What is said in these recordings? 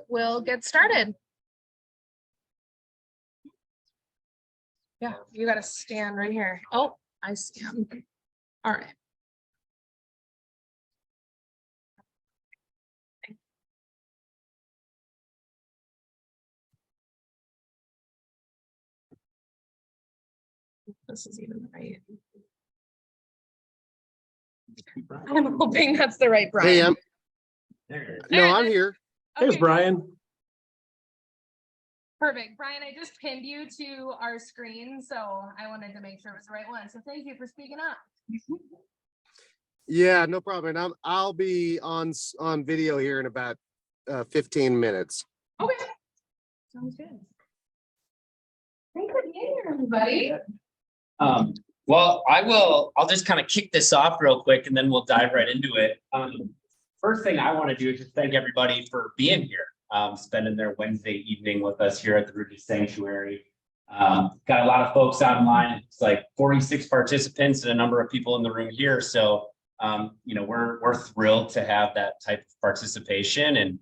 we'll get started. Yeah, you got to stand right here. Oh, I see him. All right. This is even right. I'm hoping that's the right Brian. Hey, I'm here. Okay. Here's Brian. Perfect. Brian, I just pinned you to our screen, so I wanted to make sure it was the right one. So thank you for speaking up. Yeah, no problem. And I'll be on video here in about 15 minutes. Okay. Sounds good. Thanks for being here, everybody. Well, I'll just kind of kick this off real quick and then we'll dive right into it. First thing I want to do is just thank everybody for being here, spending their Wednesday evening with us here at the Ridges Sanctuary. Got a lot of folks online. It's like 46 participants and a number of people in the room here. So, we're thrilled to have that type of participation. And,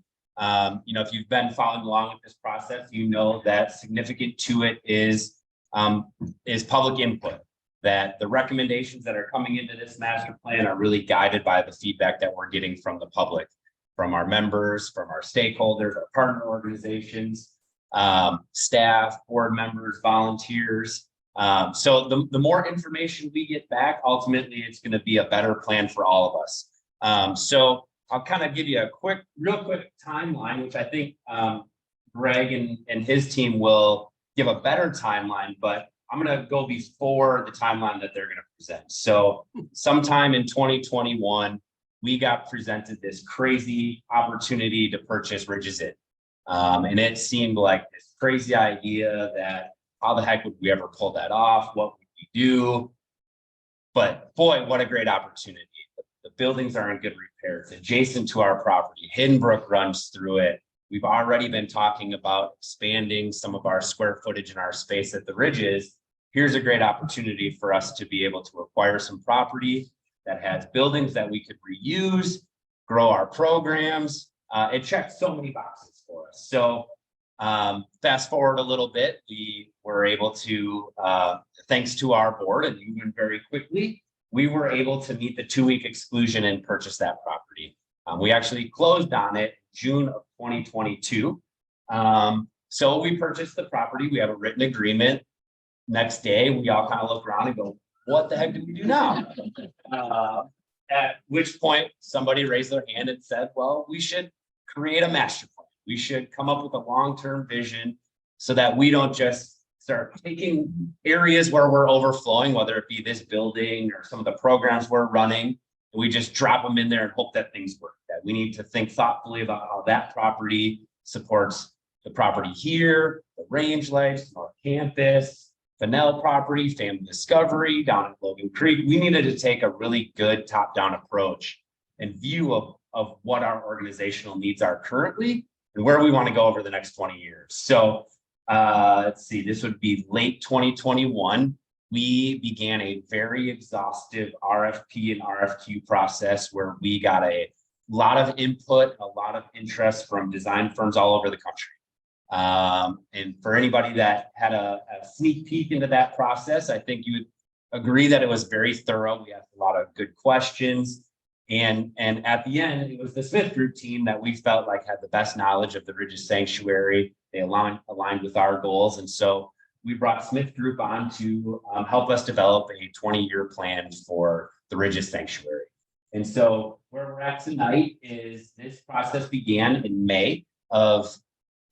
if you've been following along with this process, you know that significant to it is public input, that the recommendations that are coming into this master plan are really guided by the feedback that we're getting from the public, from our members, from our stakeholders, our partner organizations, staff, board members, volunteers. So the more information we get back, ultimately, it's going to be a better plan for all of us. So I'll kind of give you a real quick timeline, which I think Greg and his team will give a better timeline, but I'm going to go before the timeline that they're going to present. So sometime in 2021, we got presented this crazy opportunity to purchase Ridges Inn. And it seemed like this crazy idea that how the heck would we ever pull that off? What would we do? But boy, what a great opportunity. The buildings are in good repair. It's adjacent to our property. Hidden Brook runs through it. We've already been talking about expanding some of our square footage in our space at the Ridges. Here's a great opportunity for us to be able to acquire some property that has buildings that we could reuse, grow our programs. It checks so many boxes for us. So fast forward a little bit, we were able to, thanks to our board and moving very quickly, we were able to meet the 2-week exclusion and purchase that property. We actually closed on it June of 2022. So we purchased the property. We have a written agreement. Next day, we all kind of look around and go, what the heck do we do now? At which point somebody raised their hand and said, well, we should create a master plan. We should come up with a long-term vision so that we don't just start taking areas where we're overflowing, whether it be this building or some of the programs we're running, and we just drop them in there and hope that things work. That we need to think thoughtfully about how that property supports the property here, the Range Life, North Campus, Fennell property, Family Discovery down at Logan Creek. We needed to take a really good top-down approach and view of what our organizational needs are currently and where we want to go over the next 20 years. So let's see, this would be late 2021. We began a very exhaustive RFP and RFQ process where we got a lot of input, a lot of interest from design firms all over the country. And for anybody that had a sneak peek into that process, I think you would agree that it was very thorough. We asked a lot of good questions. And at the end, it was the Smith Group team that we felt like had the best knowledge of the Ridges Sanctuary. They aligned with our goals. And so we brought Smith Group on to help us develop a 20-year plan for the Ridges Sanctuary. And so where we're at tonight is this process began in May of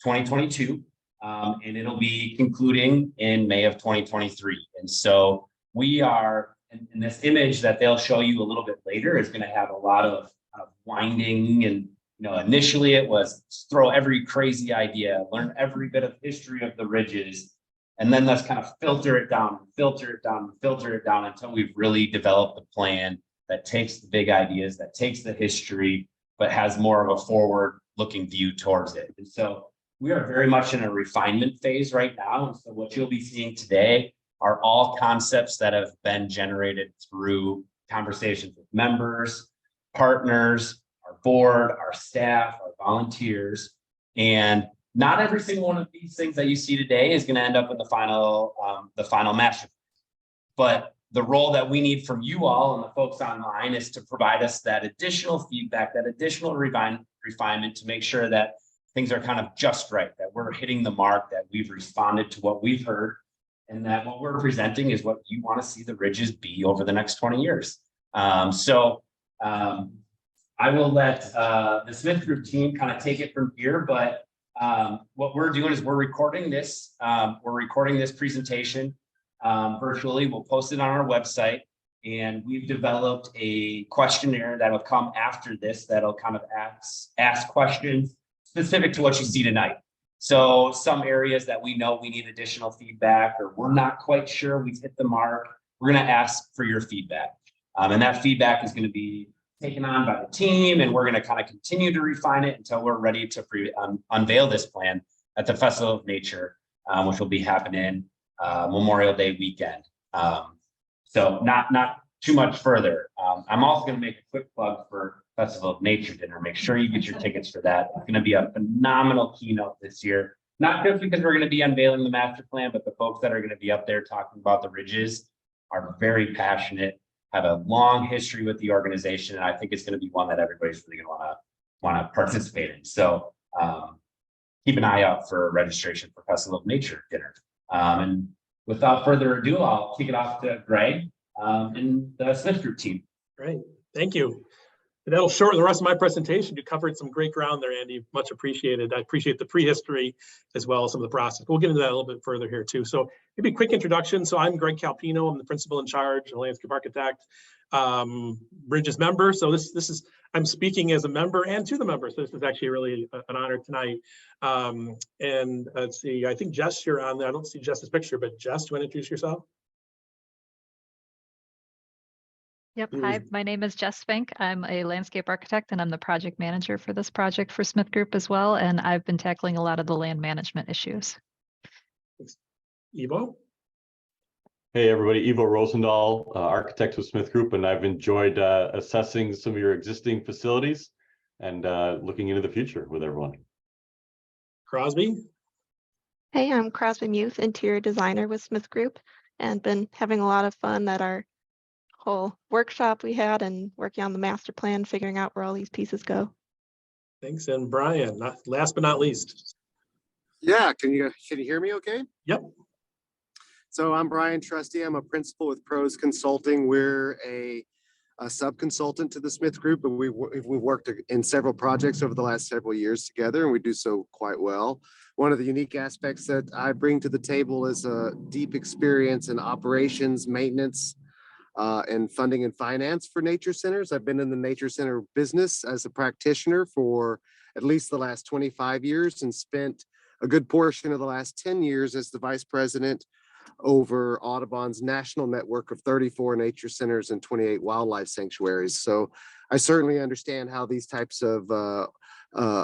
2022, and it'll be concluding in May of 2023. And so we are, in this image that they'll show you a little bit later is going to have a lot of winding. And initially it was throw every crazy idea, learn every bit of history of the Ridges, and then let's kind of filter it down until we've really developed a plan that takes the big ideas, that takes the history, but has more of a forward-looking view towards it. And so we are very much in a refinement phase right now. And so what you'll be seeing today are all concepts that have been generated through conversations with members, partners, our board, our staff, our volunteers. And not every single one of these things that you see today is going to end up in the final master plan. But the role that we need from you all and the folks online is to provide us that additional feedback, that additional refinement to make sure that things are kind of just right, that we're hitting the mark, that we've responded to what we've heard, and that what we're presenting is what you want to see the ridges be over the next 20 years. I will let the Smith Group team kind of take it from here, but what we're doing is we're recording this presentation virtually. We'll post it on our website, and we've developed a questionnaire that'll come after this that'll kind of ask questions specific to what you see tonight. So some areas that we know we need additional feedback, or we're not quite sure we've hit the mark, we're going to ask for your feedback. And that feedback is going to be taken on by the team, and we're going to kind of continue to refine it until we're ready to unveil this plan at the Festival of Nature, which will be happening Memorial Day weekend. So not too much further. I'm also going to make a quick plug for Festival of Nature dinner. Make sure you get your tickets for that. It's going to be a phenomenal keynote this year, not just because we're going to be unveiling the master plan, but the folks that are going to be up there talking about the ridges are very passionate, have a long history with the organization, and I think it's going to be one that everybody's really going to want to participate in. So keep an eye out for registration for Festival of Nature dinner. And without further ado, I'll kick it off to Greg and the Smith Group team. Great, thank you. And that'll shorten the rest of my presentation. You covered some great ground there, Andy. Much appreciated. I appreciate the prehistory as well as some of the process. We'll get into that a little bit further here too. So maybe a quick introduction. So I'm Greg Calpino. I'm the principal in charge, a landscape architect, Bridges member. So this is, I'm speaking as a member and to the members. So this is actually really an honor tonight. And let's see, I think Jess, you're on there. I don't see Jess's picture, but Jess, do you want to introduce yourself? Yep. Hi, my name is Jess Fink. I'm a landscape architect and I'm the project manager for this project for Smith Group as well. And I've been tackling a lot of the land management issues. Ivo? Hey everybody, Ivo Rosendahl, architect with Smith Group, and I've enjoyed assessing some of your existing facilities and looking into the future with everyone. Crosby? Hey, I'm Crosby Muth, interior designer with Smith Group, and been having a lot of fun at our whole workshop we had and working on the master plan, figuring out where all these pieces go. Thanks. And Brian, last but not least. Yeah, can you hear me okay? Yep. So I'm Brian Trusty. I'm a principal with Pros Consulting. We're a sub-consultant to the Smith Group, and we've worked in several projects over the last several years together, and we do so quite well. One of the unique aspects that I bring to the table is a deep experience in operations, maintenance, and funding and finance for nature centers. I've been in the nature center business as a practitioner for at least the last 25 years and spent a good portion of the last 10 years as the vice president over Audubon's national network of 34 nature centers and 28 wildlife sanctuaries. So I certainly understand how these types of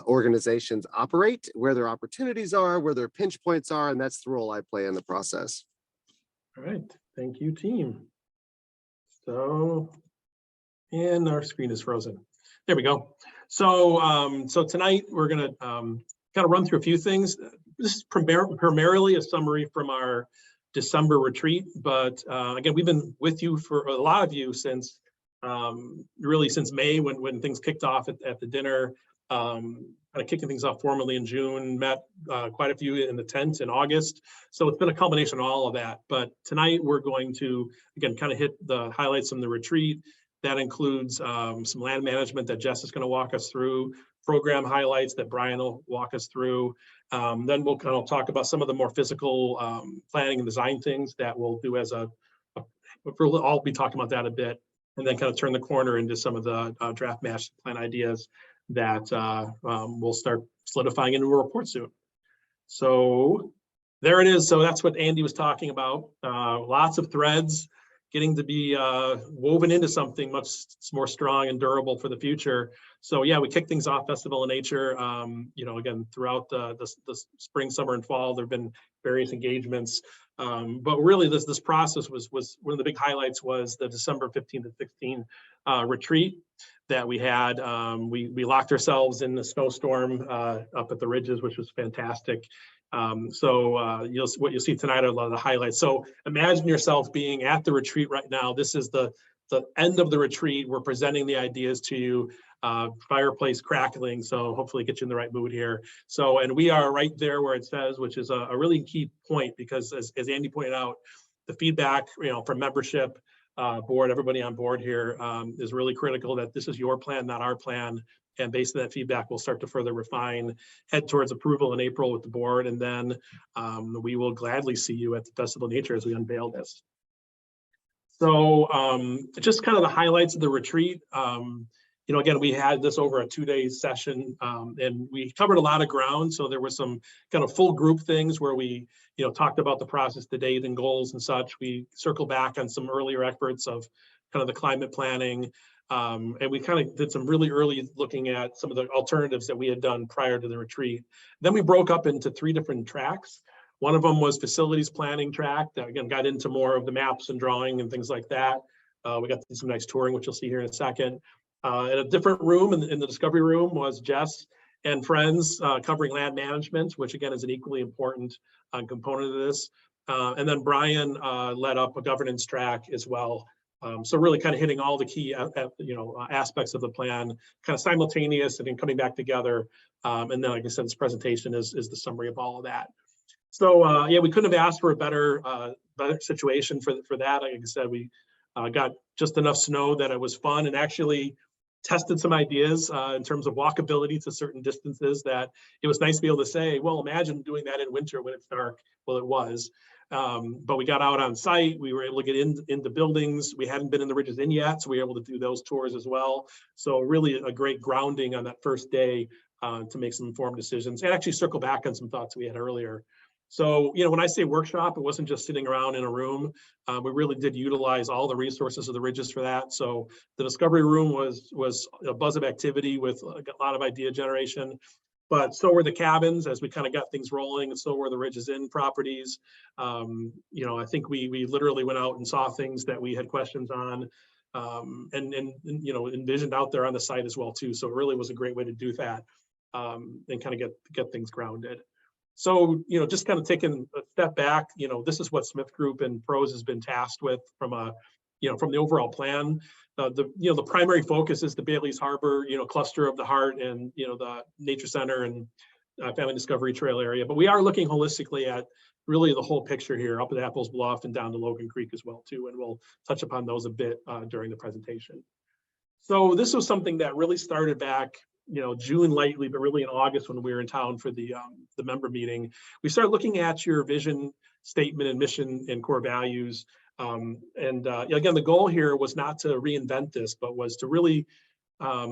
organizations operate, where their opportunities are, where their pinch points are, and that's the role I play in the process. All right, thank you, team. So, and our screen is frozen. There we go. So, so tonight we're gonna kind of run through a few things. This is primarily a summary from our December retreat, but again, we've been with you for a lot of you since really since May when things kicked off at the dinner, kind of kicking things off formally in June, met quite a few in the tent in August. So it's been a culmination of all of that. But tonight we're going to, again, kind of hit the highlights from the retreat. That includes some land management that Jess is going to walk us through, program highlights that Brian will walk us through. Then we'll kind of talk about some of the more physical planning and design things that we'll do as I'll be talking about that a bit, and then kind of turn the corner into some of the draft master plan ideas that we'll start solidifying into a report soon. So there it is. So that's what Andy was talking about. Lots of threads getting to be woven into something much more strong and durable for the future. So yeah, we kicked things off Festival of Nature. Again, throughout the spring, summer, and fall, there have been various engagements. But really, this process was one of the big highlights was the December 15 to 16 retreat that we had. We locked ourselves in the snowstorm up at the ridges, which was fantastic. What you'll see tonight are a lot of the highlights. So imagine yourself being at the retreat right now. This is the end of the retreat. We're presenting the ideas to you, fireplace crackling. So hopefully get you in the right mood here. So, and we are right there where it says, which is a really key point, because as Andy pointed out, the feedback, from membership, board, everybody on board here is really critical that this is your plan, not our plan. And based on that feedback, we'll start to further refine, head towards approval in April with the board. And then we will gladly see you at the Festival of Nature as we unveil this. So just kind of the highlights of the retreat. Again, we had this over a 2-day session and we covered a lot of ground. So there were some kind of full group things where we, talked about the process to date and goals and such. We circled back on some earlier efforts of kind of the climate planning. And we kind of did some really early looking at some of the alternatives that we had done prior to the retreat. Then we broke up into 3 different tracks. One of them was facilities planning track that again got into more of the maps and drawing and things like that. We got to do some nice touring, which you'll see here in a second. In a different room in the discovery room was Jess and friends covering land management, which again is an equally important component of this. And then Brian led up a governance track as well. So really kind of hitting all the key aspects of the plan, kind of simultaneous and then coming back together. And then, like I said, this presentation is the summary of all of that. So yeah, we couldn't have asked for a better situation for that. Like I said, we got just enough snow that it was fun, and actually tested some ideas in terms of walkability to certain distances that it was nice to be able to say, well, imagine doing that in winter when it's dark. Well, it was. But we got out on site. We were able to get into buildings. We hadn't been in the Ridges Inn yet, so we were able to do those tours as well. So really a great grounding on that first day to make some informed decisions and actually circle back on some thoughts we had earlier. So, when I say workshop, it wasn't just sitting around in a room. We really did utilize all the resources of the Ridges for that. So the discovery room was a buzz of activity with a lot of idea generation. But so were the cabins as we kind of got things rolling, and so were the Ridges Inn properties. I think we literally went out and saw things that we had questions on, and envisioned out there on the site as well too. So it really was a great way to do that and kind of get things grounded. So just kind of taking a step back, this is what Smith Group and PROS has been tasked with from from the overall plan. The primary focus is the Bailey's Harbor, cluster of the heart and, the nature center and family discovery trail area. But we are looking holistically at really the whole picture here up at Apples Bluff and down to Logan Creek as well too. And we'll touch upon those a bit during the presentation. So this was something that really started back, June lightly, but really in August when we were in town for the member meeting. We started looking at your vision statement and mission and core values. Again, the goal here was not to reinvent this, but was to really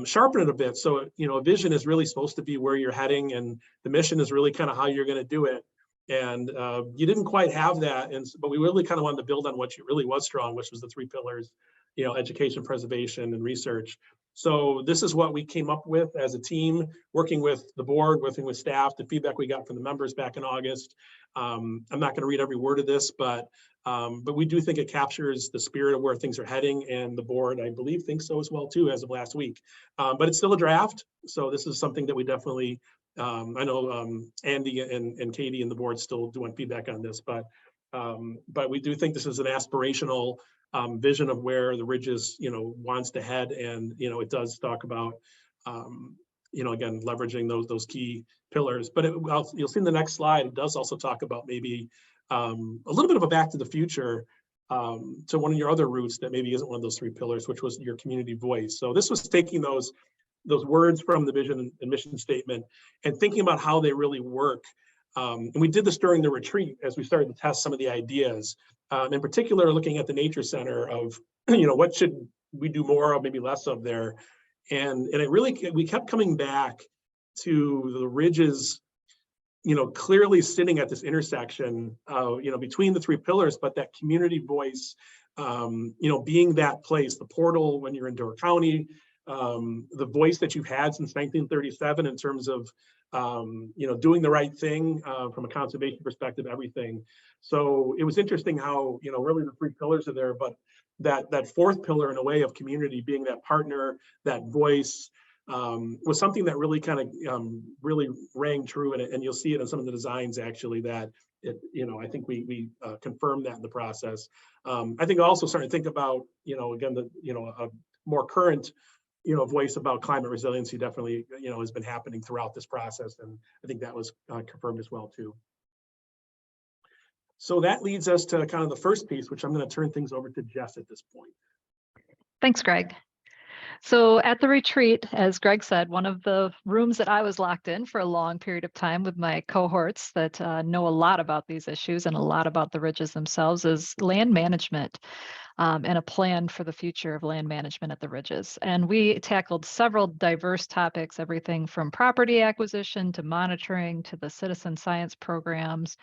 sharpen it a bit. So, a vision is really supposed to be where you're heading, and the mission is really kind of how you're going to do it. And you didn't quite have that, but we really kind of wanted to build on what really was strong, which was the 3 pillars, education, preservation, and research. So this is what we came up with as a team, working with the board, working with staff, the feedback we got from the members back in August. I'm not going to read every word of this, but we do think it captures the spirit of where things are heading, and the board, I believe, thinks so as well too, as of last week. But it's still a draft, so this is something that we definitely, I know Andy and Katie and the board still do want feedback on this, but we do think this is an aspirational vision of where the Ridges, wants to head, and it does talk about, again, leveraging those key pillars. But you'll see in the next slide, it does also talk about maybe a little bit of a back to the future to one of your other roots that maybe isn't one of those 3 pillars, which was your community voice. So this was taking those words from the vision and mission statement and thinking about how they really work. And we did this during the retreat as we started to test some of the ideas, in particular, looking at the nature center of, what should we do more of, maybe less of there. And it really, we kept coming back to the Ridges, clearly sitting at this intersection, between the 3 pillars, but that community voice, being that place, the portal when you're in Door County, the voice that you've had since 1937 in terms of, doing the right thing from a conservation perspective, everything. So it was interesting how, really the three pillars are there, but that fourth pillar in a way of community, being that partner, that voice, was something that really kind of really rang true. And you'll see it in some of the designs actually that it, I think we confirmed that in the process. I think also starting to think about, again, a more current, voice about climate resiliency definitely, has been happening throughout this process. And I think that was confirmed as well too. So that leads us to kind of the first piece, which I'm going to turn things over to Jess at this point. Thanks, Greg. So at the retreat, as Greg said, one of the rooms that I was locked in for a long period of time with my cohorts that know a lot about these issues and a lot about the ridges themselves is land management and a plan for the future of land management at the ridges. And we tackled several diverse topics, everything from property acquisition to monitoring to the citizen science programs,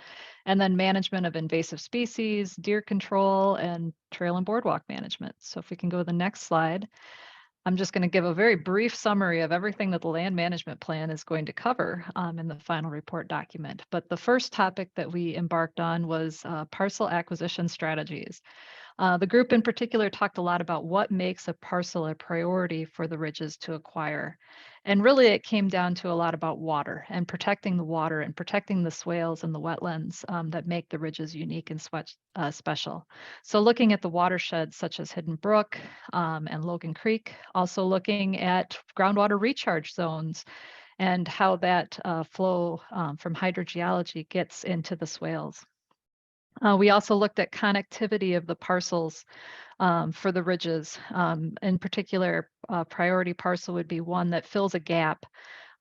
and then management of invasive species, deer control, and trail and boardwalk management. So if we can go to the next slide. I'm just going to give a very brief summary of everything that the land management plan is going to cover in the final report document. But the first topic that we embarked on was parcel acquisition strategies. The group in particular talked a lot about what makes a parcel a priority for the ridges to acquire. And really it came down to a lot about water and protecting the water and protecting the swales and the wetlands that make the ridges unique and special. So looking at the watersheds such as Hidden Brook and Logan Creek, also looking at groundwater recharge zones and how that flow from hydrogeology gets into the swales. We also looked at connectivity of the parcels for the ridges. In particular, priority parcel would be one that fills a gap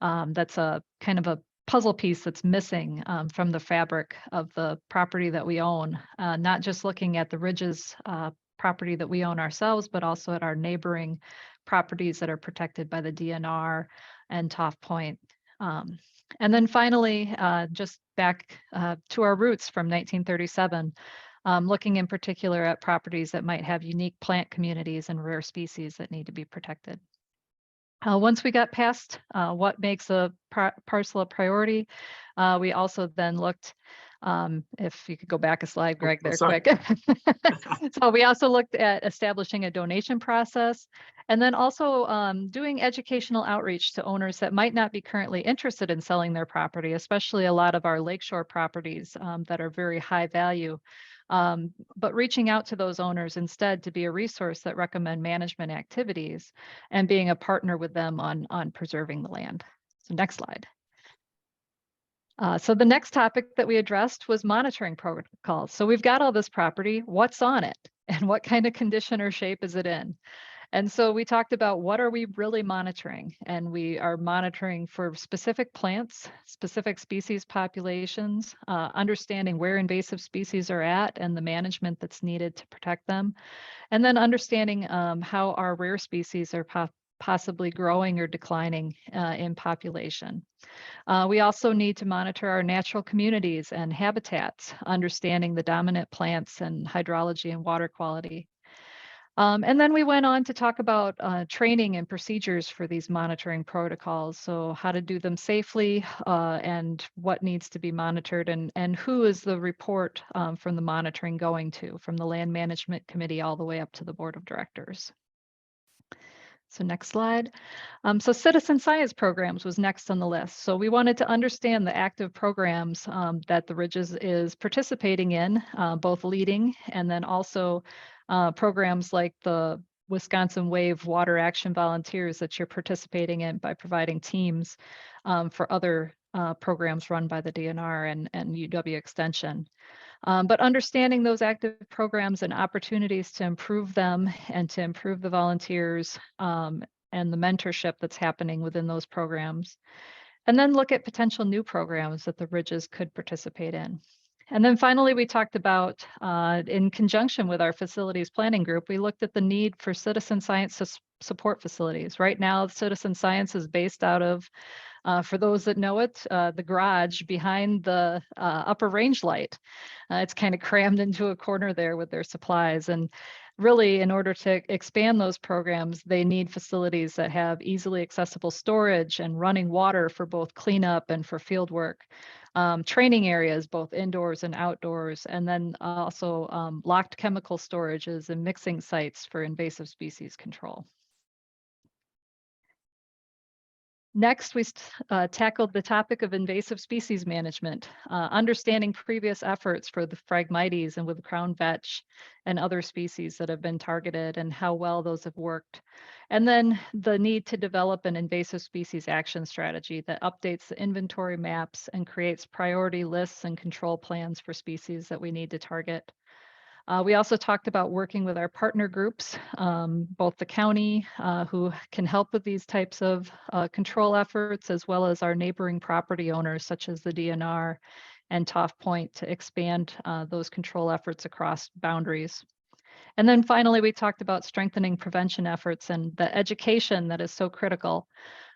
that's a kind of a puzzle piece that's missing from the fabric of the property that we own, not just looking at the ridges property that we own ourselves, but also at our neighboring properties that are protected by the DNR and Toff Point. And then finally, just back to our roots from 1937, looking in particular at properties that might have unique plant communities and rare species that need to be protected. Once we got past what makes a parcel a priority, we also then looked, if you could go back a slide, Greg, there quick. So we also looked at establishing a donation process and then also doing educational outreach to owners that might not be currently interested in selling their property, especially a lot of our lakeshore properties that are very high value. But reaching out to those owners instead to be a resource that recommend management activities and being a partner with them on preserving the land. So next slide. So the next topic that we addressed was monitoring protocols. So we've got all this property, what's on it and what kind of condition or shape is it in? And so we talked about what are we really monitoring? And we are monitoring for specific plants, specific species populations, understanding where invasive species are at and the management that's needed to protect them. And then understanding how our rare species are possibly growing or declining in population. We also need to monitor our natural communities and habitats, understanding the dominant plants and hydrology and water quality. And then we went on to talk about training and procedures for these monitoring protocols. So how to do them safely and what needs to be monitored and who is the report from the monitoring going to, from the Land Management Committee all the way up to the Board of Directors. So next slide. So citizen science programs was next on the list. So we wanted to understand the active programs that the Ridges is participating in, both leading and then also programs like the Wisconsin Wave Water Action Volunteers that you're participating in by providing teams for other programs run by the DNR and UW Extension. But understanding those active programs and opportunities to improve them and to improve the volunteers and the mentorship that's happening within those programs. And then look at potential new programs that the Ridges could participate in. And then finally, we talked about, in conjunction with our facilities planning group, we looked at the need for citizen science support facilities. Right now, citizen science is based out of, for those that know it, the garage behind the upper range light. It's kind of crammed into a corner there with their supplies. And really, in order to expand those programs, they need facilities that have easily accessible storage and running water for both cleanup and for field work. Training areas, both indoors and outdoors, and then also locked chemical storages and mixing sites for invasive species control. Next, we tackled the topic of invasive species management, understanding previous efforts for the Phragmites and with crown vetch and other species that have been targeted and how well those have worked. And then the need to develop an invasive species action strategy that updates the inventory maps and creates priority lists and control plans for species that we need to target. We also talked about working with our partner groups, both the county who can help with these types of control efforts, as well as our neighboring property owners such as the DNR and Toff Point to expand those control efforts across boundaries. And then finally, we talked about strengthening prevention efforts and the education that is so critical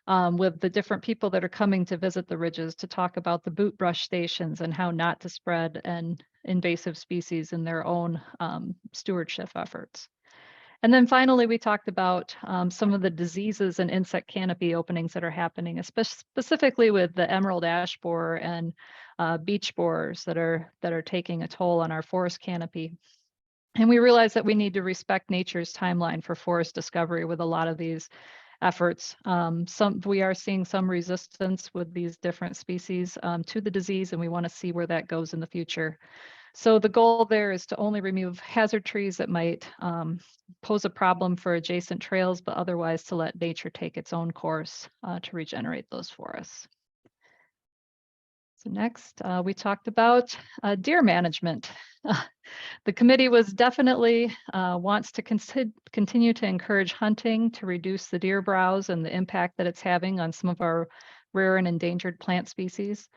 with the different people that are coming to visit the ridges to talk about the boot brush stations and how not to spread an invasive species in their own stewardship efforts. And then finally, we talked about some of the diseases and insect canopy openings that are happening, specifically with the emerald ash borer and beach borers that are taking a toll on our forest canopy. And we realize that we need to respect nature's timeline for forest discovery with a lot of these efforts. We are seeing some resistance with these different species to the disease, and we want to see where that goes in the future. So the goal there is to only remove hazard trees that might pose a problem for adjacent trails, but otherwise to let nature take its own course to regenerate those forests. So next, we talked about deer management. The committee was definitely wants to continue to encourage hunting to reduce the deer browse and the impact that it's having on some of our rare and endangered plant species.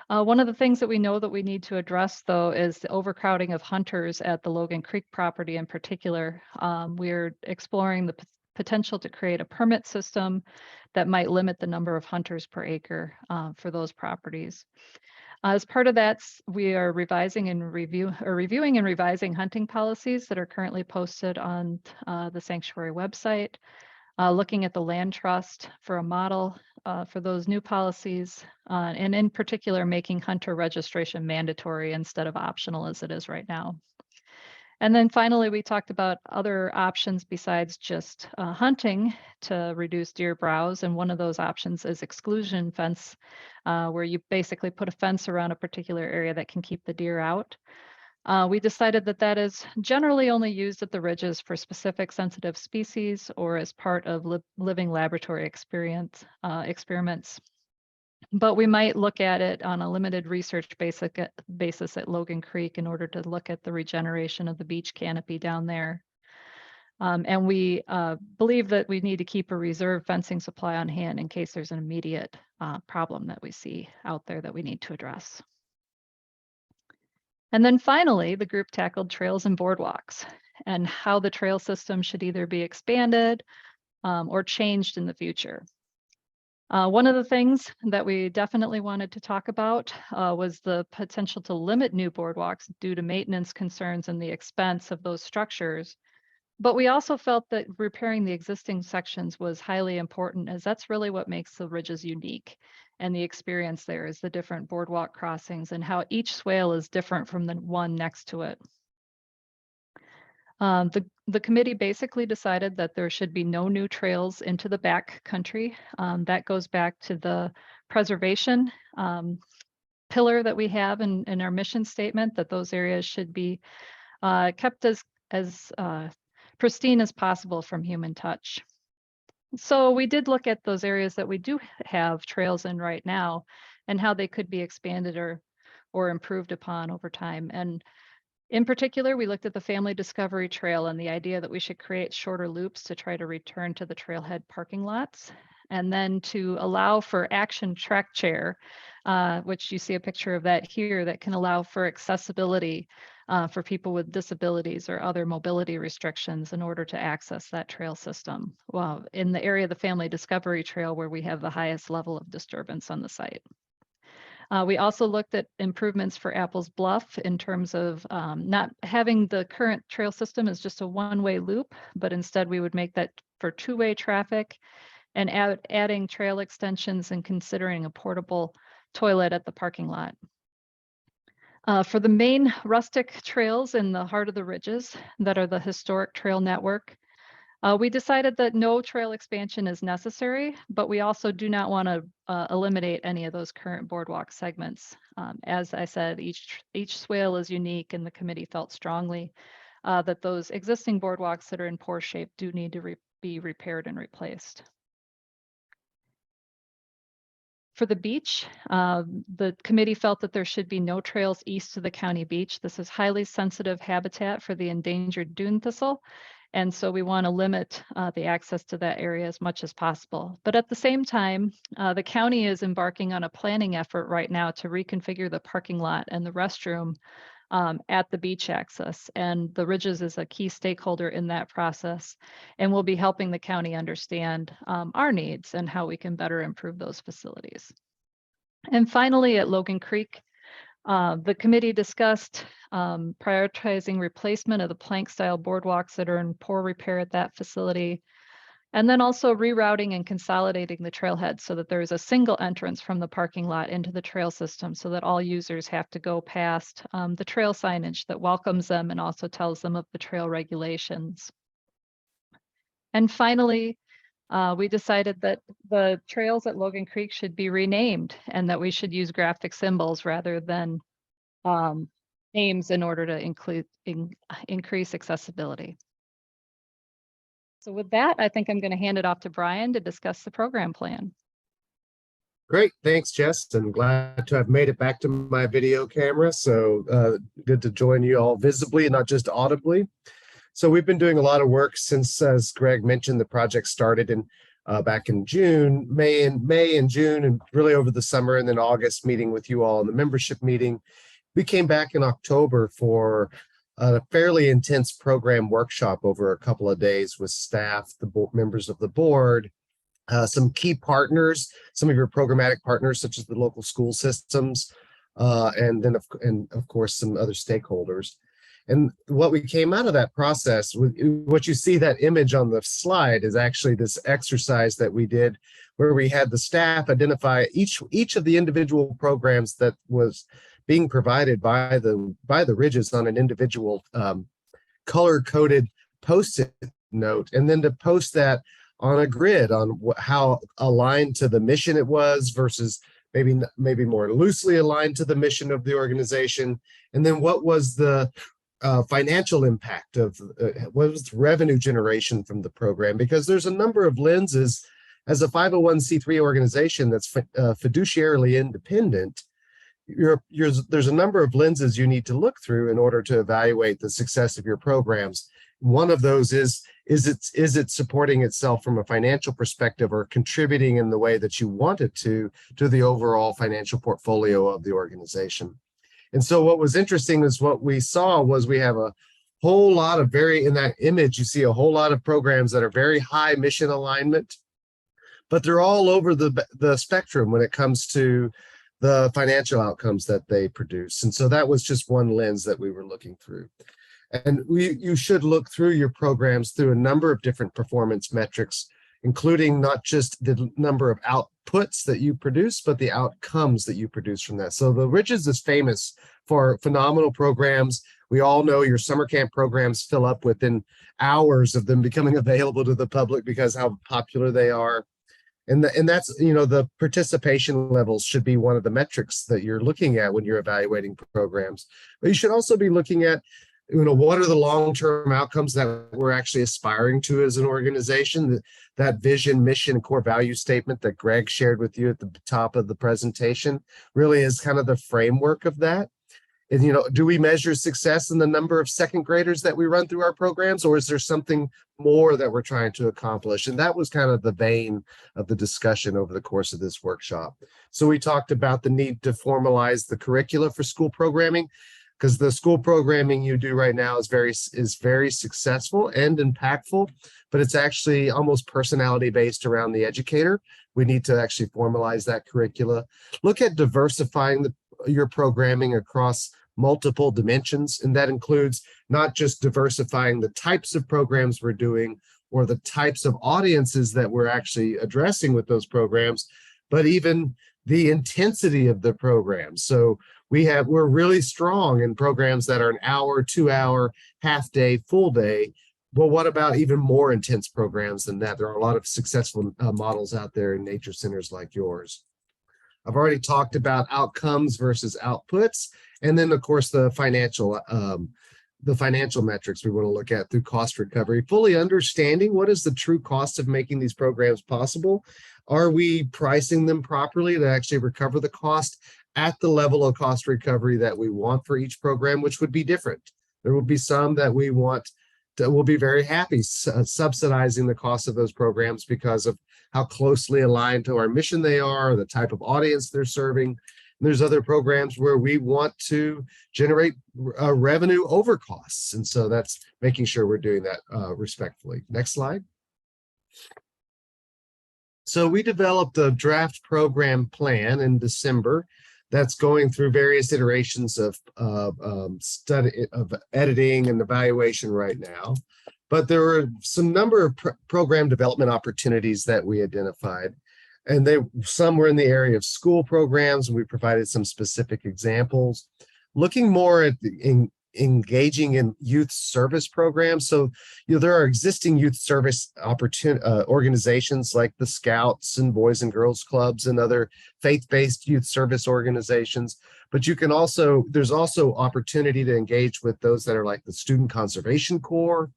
One of the things that we know that we need to address, though, is the overcrowding of hunters at the Logan Creek property in particular. We're exploring the potential to create a permit system that might limit the number of hunters per acre for those properties. As part of that, we are reviewing and revising hunting policies that are currently posted on the sanctuary website, looking at the land trust for a model for those new policies, and in particular, making hunter registration mandatory instead of optional as it is right now. And then finally, we talked about other options besides just hunting to reduce deer browse. And one of those options is exclusion fence, where you basically put a fence around a particular area that can keep the deer out. We decided that that is generally only used at the ridges for specific sensitive species or as part of living laboratory experiments. But we might look at it on a limited research basis at Logan Creek in order to look at the regeneration of the beach canopy down there. And we believe that we need to keep a reserve fencing supply on hand in case there's an immediate problem that we see out there that we need to address. And then finally, the group tackled trails and boardwalks and how the trail system should either be expanded or changed in the future. One of the things that we definitely wanted to talk about was the potential to limit new boardwalks due to maintenance concerns and the expense of those structures. But we also felt that repairing the existing sections was highly important, as that's really what makes the ridges unique. And the experience there is the different boardwalk crossings and how each swale is different from the one next to it. The committee basically decided that there should be no new trails into the back country. That goes back to the preservation pillar that we have in our mission statement, that those areas should be kept as pristine as possible from human touch. So we did look at those areas that we do have trails in right now and how they could be expanded or improved upon over time. And in particular, we looked at the Family Discovery Trail and the idea that we should create shorter loops to try to return to the trailhead parking lots, and then to allow for action track chair, which you see a picture of that here, that can allow for accessibility for people with disabilities or other mobility restrictions in order to access that trail system. Well, in the area of the Family Discovery Trail where we have the highest level of disturbance on the site. We also looked at improvements for Apples Bluff in terms of not having the current trail system as just a one-way loop, but instead we would make that for two-way traffic and adding trail extensions and considering a portable toilet at the parking lot. For the main rustic trails in the heart of the ridges that are the historic trail network, we decided that no trail expansion is necessary, but we also do not want to eliminate any of those current boardwalk segments. As I said, each swale is unique, and the committee felt strongly that those existing boardwalks that are in poor shape do need to be repaired and replaced. For the beach, the committee felt that there should be no trails east of the county beach. This is highly sensitive habitat for the endangered dune thistle. And so we want to limit the access to that area as much as possible. But at the same time, the county is embarking on a planning effort right now to reconfigure the parking lot and the restroom at the beach access. And the Ridges is a key stakeholder in that process and will be helping the county understand our needs and how we can better improve those facilities. And finally, at Logan Creek, the committee discussed prioritizing replacement of the plank style boardwalks that are in poor repair at that facility, and then also rerouting and consolidating the trailhead so that there is a single entrance from the parking lot into the trail system so that all users have to go past the trail signage that welcomes them and also tells them of the trail regulations. And finally, we decided that the trails at Logan Creek should be renamed and that we should use graphic symbols rather than names in order to increase accessibility. So with that, I think I'm going to hand it off to Brian to discuss the program plan. Great, thanks, Jess, and glad to have made it back to my video camera. So good to join you all visibly and not just audibly. So we've been doing a lot of work since, as Greg mentioned, the project started in back in June, May and June, and really over the summer, and then August meeting with you all in the membership meeting. We came back in October for a fairly intense program workshop over a couple of days with staff, the members of the board, some key partners, some of your programmatic partners, such as the local school systems, and then of course some other stakeholders. And what we came out of that process, what you see that image on the slide is actually this exercise that we did where we had the staff identify each of the individual programs that was being provided by the Ridges on an individual color-coded Post-it note, and then to post that on a grid on how aligned to the mission it was versus maybe more loosely aligned to the mission of the organization, and then what was the financial impact of what was the revenue generation from the program, because there's a number of lenses as a 501c3 organization that's fiduciarily independent. There's a number of lenses you need to look through in order to evaluate the success of your programs. One of those is it supporting itself from a financial perspective or contributing in the way that you want it to the overall financial portfolio of the organization. And so what was interesting is what we saw was we have a whole lot of in that image, you see a whole lot of programs that are very high mission alignment, but they're all over the spectrum when it comes to the financial outcomes that they produce. And so that was just one lens that we were looking through. And you should look through your programs through a number of different performance metrics, including not just the number of outputs that you produce, but the outcomes that you produce from that. So the Ridges is famous for phenomenal programs. We all know your summer camp programs fill up within hours of them becoming available to the public because how popular they are. And that's, the participation levels should be one of the metrics that you're looking at when you're evaluating programs. But you should also be looking at, what are the long-term outcomes that we're actually aspiring to as an organization? That vision, mission, and core value statement that Greg shared with you at the top of the presentation really is kind of the framework of that. And, do we measure success in the number of second graders that we run through our programs, or is there something more that we're trying to accomplish? And that was kind of the vein of the discussion over the course of this workshop. So we talked about the need to formalize the curricula for school programming. because the school programming you do right now is very successful and impactful, but it's actually almost personality based around the educator. We need to actually formalize that curricula. Look at diversifying your programming across multiple dimensions, and that includes not just diversifying the types of programs we're doing or the types of audiences that we're actually addressing with those programs, but even the intensity of the program. So we're really strong in programs that are an hour, 2 hour, half day, full day. Well, what about even more intense programs than that? There are a lot of successful models out there in nature centers like yours. I've already talked about outcomes versus outputs. And then of course, the financial metrics we want to look at through cost recovery, fully understanding what is the true cost of making these programs possible. Are we pricing them properly to actually recover the cost at the level of cost recovery that we want for each program, which would be different. There will be some that we want that will be very happy subsidizing the cost of those programs because of how closely aligned to our mission they are, the type of audience they're serving. And there's other programs where we want to generate revenue over costs. And so that's making sure we're doing that respectfully. Next slide. So we developed a draft program plan in December that's going through various iterations of editing and evaluation right now. But there were some number of program development opportunities that we identified. And some were in the area of school programs, and we provided some specific examples. Looking more at engaging in youth service programs. So, there are existing youth service organizations like the Scouts and Boys and Girls Clubs and other faith-based youth service organizations. But there's also opportunity to engage with those that are like the Student Conservation Corps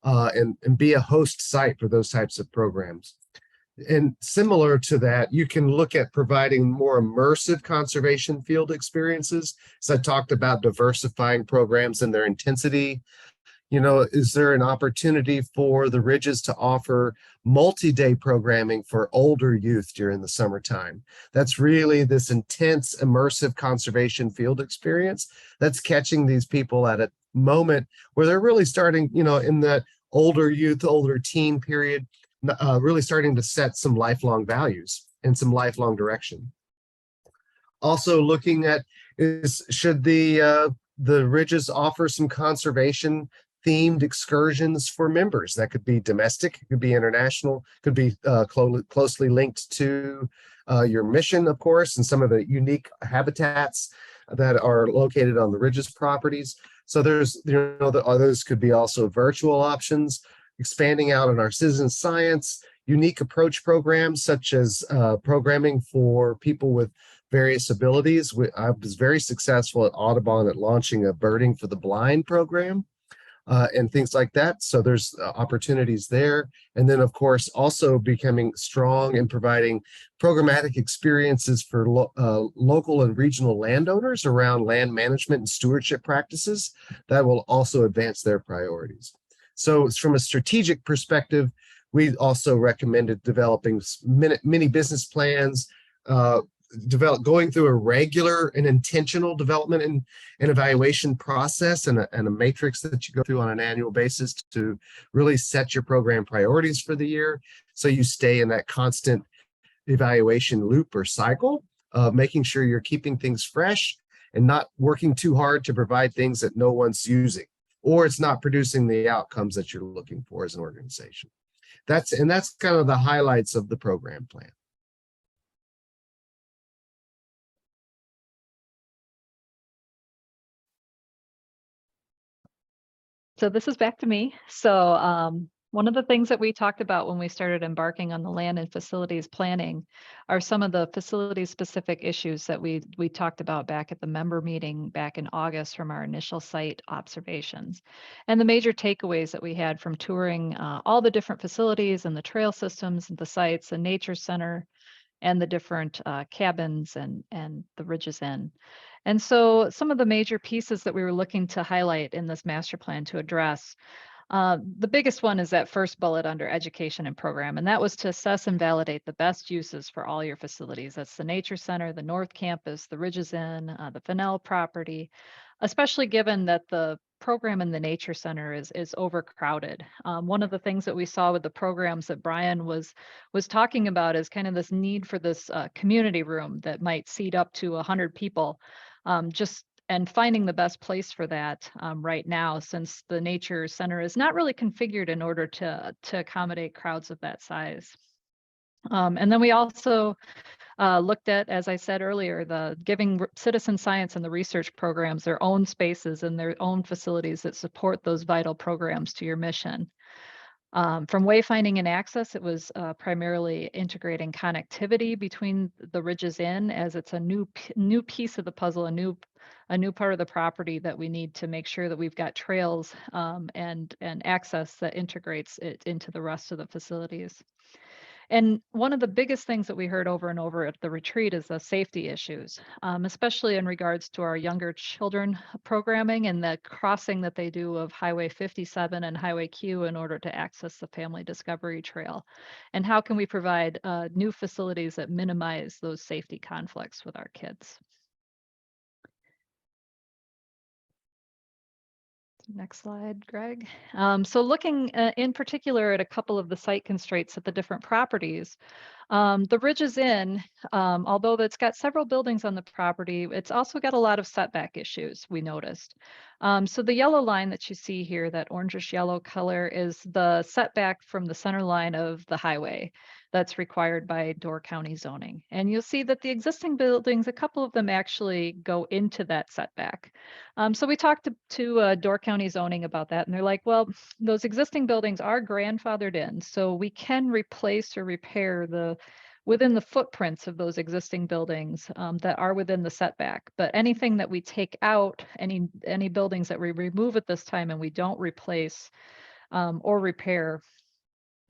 and be a host site for those types of programs. And similar to that, you can look at providing more immersive conservation field experiences. So I talked about diversifying programs and their intensity. Is there an opportunity for the Ridges to offer multi-day programming for older youth during the summertime? That's really this intense, immersive conservation field experience that's catching these people at a moment where they're really starting, in that older youth, older teen period, really starting to set some lifelong values and some lifelong direction. Also looking at should the Ridges offer some conservation themed excursions for members? That could be domestic, could be international, could be closely linked to your mission, of course, and some of the unique habitats that are located on the Ridges properties. So there's, others could be also virtual options, expanding out on our citizen science, unique approach programs, such as programming for people with various abilities. I was very successful at Audubon at launching a Birding for the Blind program and things like that. So there's opportunities there. And then, of course, also becoming strong in providing programmatic experiences for local and regional landowners around land management and stewardship practices that will also advance their priorities. So from a strategic perspective, we also recommended developing mini business plans, going through a regular and intentional development and evaluation process and a matrix that you go through on an annual basis to really set your program priorities for the year. So you stay in that constant evaluation loop or cycle of making sure you're keeping things fresh and not working too hard to provide things that no one's using, or it's not producing the outcomes that you're looking for as an organization. That's kind of the highlights of the program plan. So this is back to me. So one of the things that we talked about when we started embarking on the land and facilities planning are some of the facility specific issues that we talked about back at the member meeting back in August from our initial site observations. And the major takeaways that we had from touring all the different facilities and the trail systems and the sites, the nature center, and the different cabins and the Ridges Inn. And so some of the major pieces that we were looking to highlight in this master plan to address, the biggest one is that first bullet under education and program, and that was to assess and validate the best uses for all your facilities. That's the Nature Center, the North Campus, the Ridges Inn, the Fennell property, especially given that the program in the Nature Center is overcrowded. One of the things that we saw with the programs that Brian was talking about is kind of this need for this community room that might seat up to 100 people, and finding the best place for that right now, since the Nature Center is not really configured in order to accommodate crowds of that size. And then we also looked at, as I said earlier, the giving citizen science and the research programs their own spaces and their own facilities that support those vital programs to your mission. From wayfinding and access, it was primarily integrating connectivity between the Ridges Inn, as it's a new piece of the puzzle, a new part of the property that we need to make sure that we've got trails and access that integrates it into the rest of the facilities. And one of the biggest things that we heard over and over at the retreat is the safety issues, especially in regards to our younger children programming and the crossing that they do of Highway 57 and Highway Q in order to access the Family Discovery Trail. And how can we provide new facilities that minimize those safety conflicts with our kids? Next slide, Greg. So looking in particular at a couple of the site constraints at the different properties, the Ridges Inn, although it's got several buildings on the property, it's also got a lot of setback issues, we noticed. So the yellow line that you see here, that orangish yellow color, is the setback from the center line of the highway that's required by Door County zoning. And you'll see that the existing buildings, a couple of them actually go into that setback. So we talked to Door County zoning about that, and they're like, well, those existing buildings are grandfathered in, so we can replace or repair within the footprints of those existing buildings that are within the setback. But anything that we take out, any buildings that we remove at this time and we don't replace or repair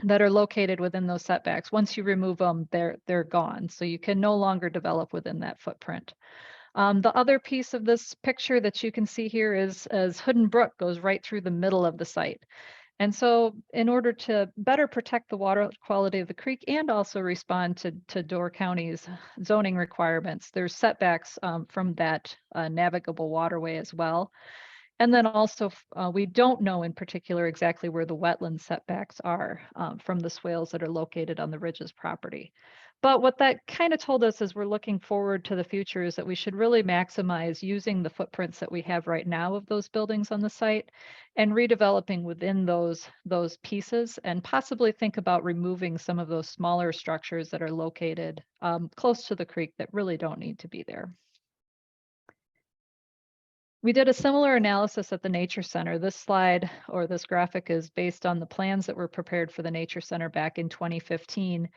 that are located within those setbacks, once you remove them, they're gone. So you can no longer develop within that footprint. The other piece of this picture that you can see here is as Hood and Brook goes right through the middle of the site. And so in order to better protect the water quality of the creek and also respond to Door County's zoning requirements, there's setbacks from that navigable waterway as well. And then also, we don't know in particular exactly where the wetland setbacks are from the swales that are located on the Ridges property. But what that kind of told us as we're looking forward to the future is that we should really maximize using the footprints that we have right now of those buildings on the site and redeveloping within those pieces, and possibly think about removing some of those smaller structures that are located close to the creek that really don't need to be there. We did a similar analysis at the Nature Center. This slide, or this graphic, is based on the plans that were prepared for the Nature Center back in 2015.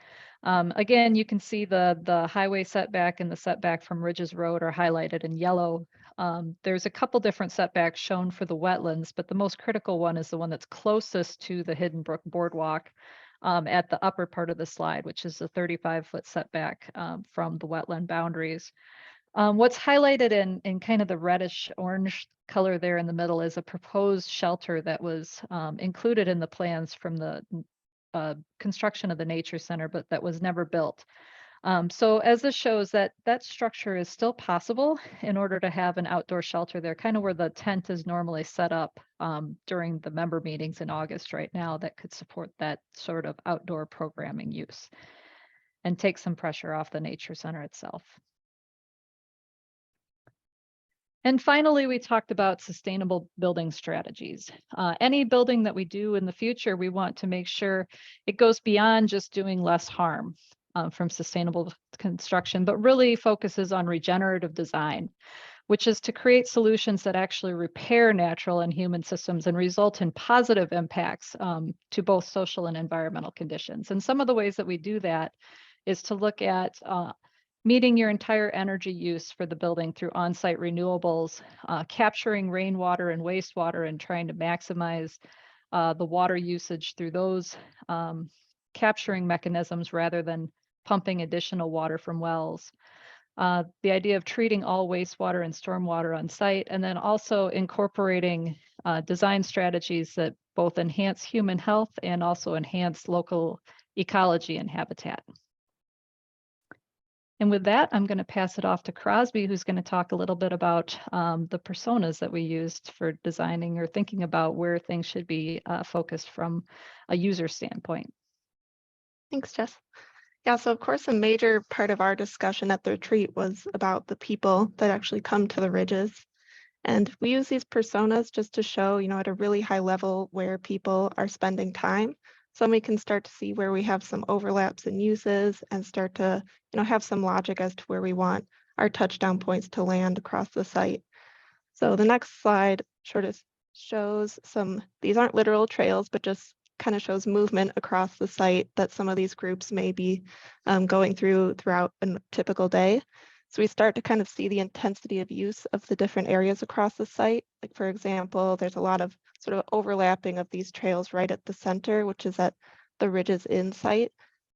Again, you can see the highway setback and the setback from Ridges Road are highlighted in yellow. There's a couple different setbacks shown for the wetlands, but the most critical one is the one that's closest to the Hidden Brook Boardwalk at the upper part of the slide, which is a 35-foot setback from the wetland boundaries. What's highlighted in kind of the reddish orange color there in the middle is a proposed shelter that was included in the plans from the construction of the Nature Center, but that was never built. So as this shows, that structure is still possible in order to have an outdoor shelter there, kind of where the tent is normally set up during the member meetings in August right now, that could support that sort of outdoor programming use and take some pressure off the Nature Center itself. And finally, we talked about sustainable building strategies. Any building that we do in the future, we want to make sure it goes beyond just doing less harm from sustainable construction, but really focuses on regenerative design, which is to create solutions that actually repair natural and human systems and result in positive impacts to both social and environmental conditions. And some of the ways that we do that is to look at meeting your entire energy use for the building through on-site renewables, capturing rainwater and wastewater and trying to maximize the water usage through those capturing mechanisms rather than pumping additional water from wells. The idea of treating all wastewater and stormwater on site, and then also incorporating design strategies that both enhance human health and also enhance local ecology and habitat. And with that, I'm going to pass it off to Crosby, who's going to talk a little bit about the personas that we used for designing or thinking about where things should be focused from a user standpoint. Thanks, Jess. Yeah, so of course, a major part of our discussion at the retreat was about the people that actually come to the ridges. And we use these personas just to show, at a really high level where people are spending time. So we can start to see where we have some overlaps in uses and start to, have some logic as to where we want our touchdown points to land across the site. So the next slide sort of shows these aren't literal trails, but just kind of shows movement across the site that some of these groups may be going throughout a typical day. So we start to kind of see the intensity of use of the different areas across the site. Like, for example, there's a lot of sort of overlapping of these trails right at the center, which is at the Ridges Inn site.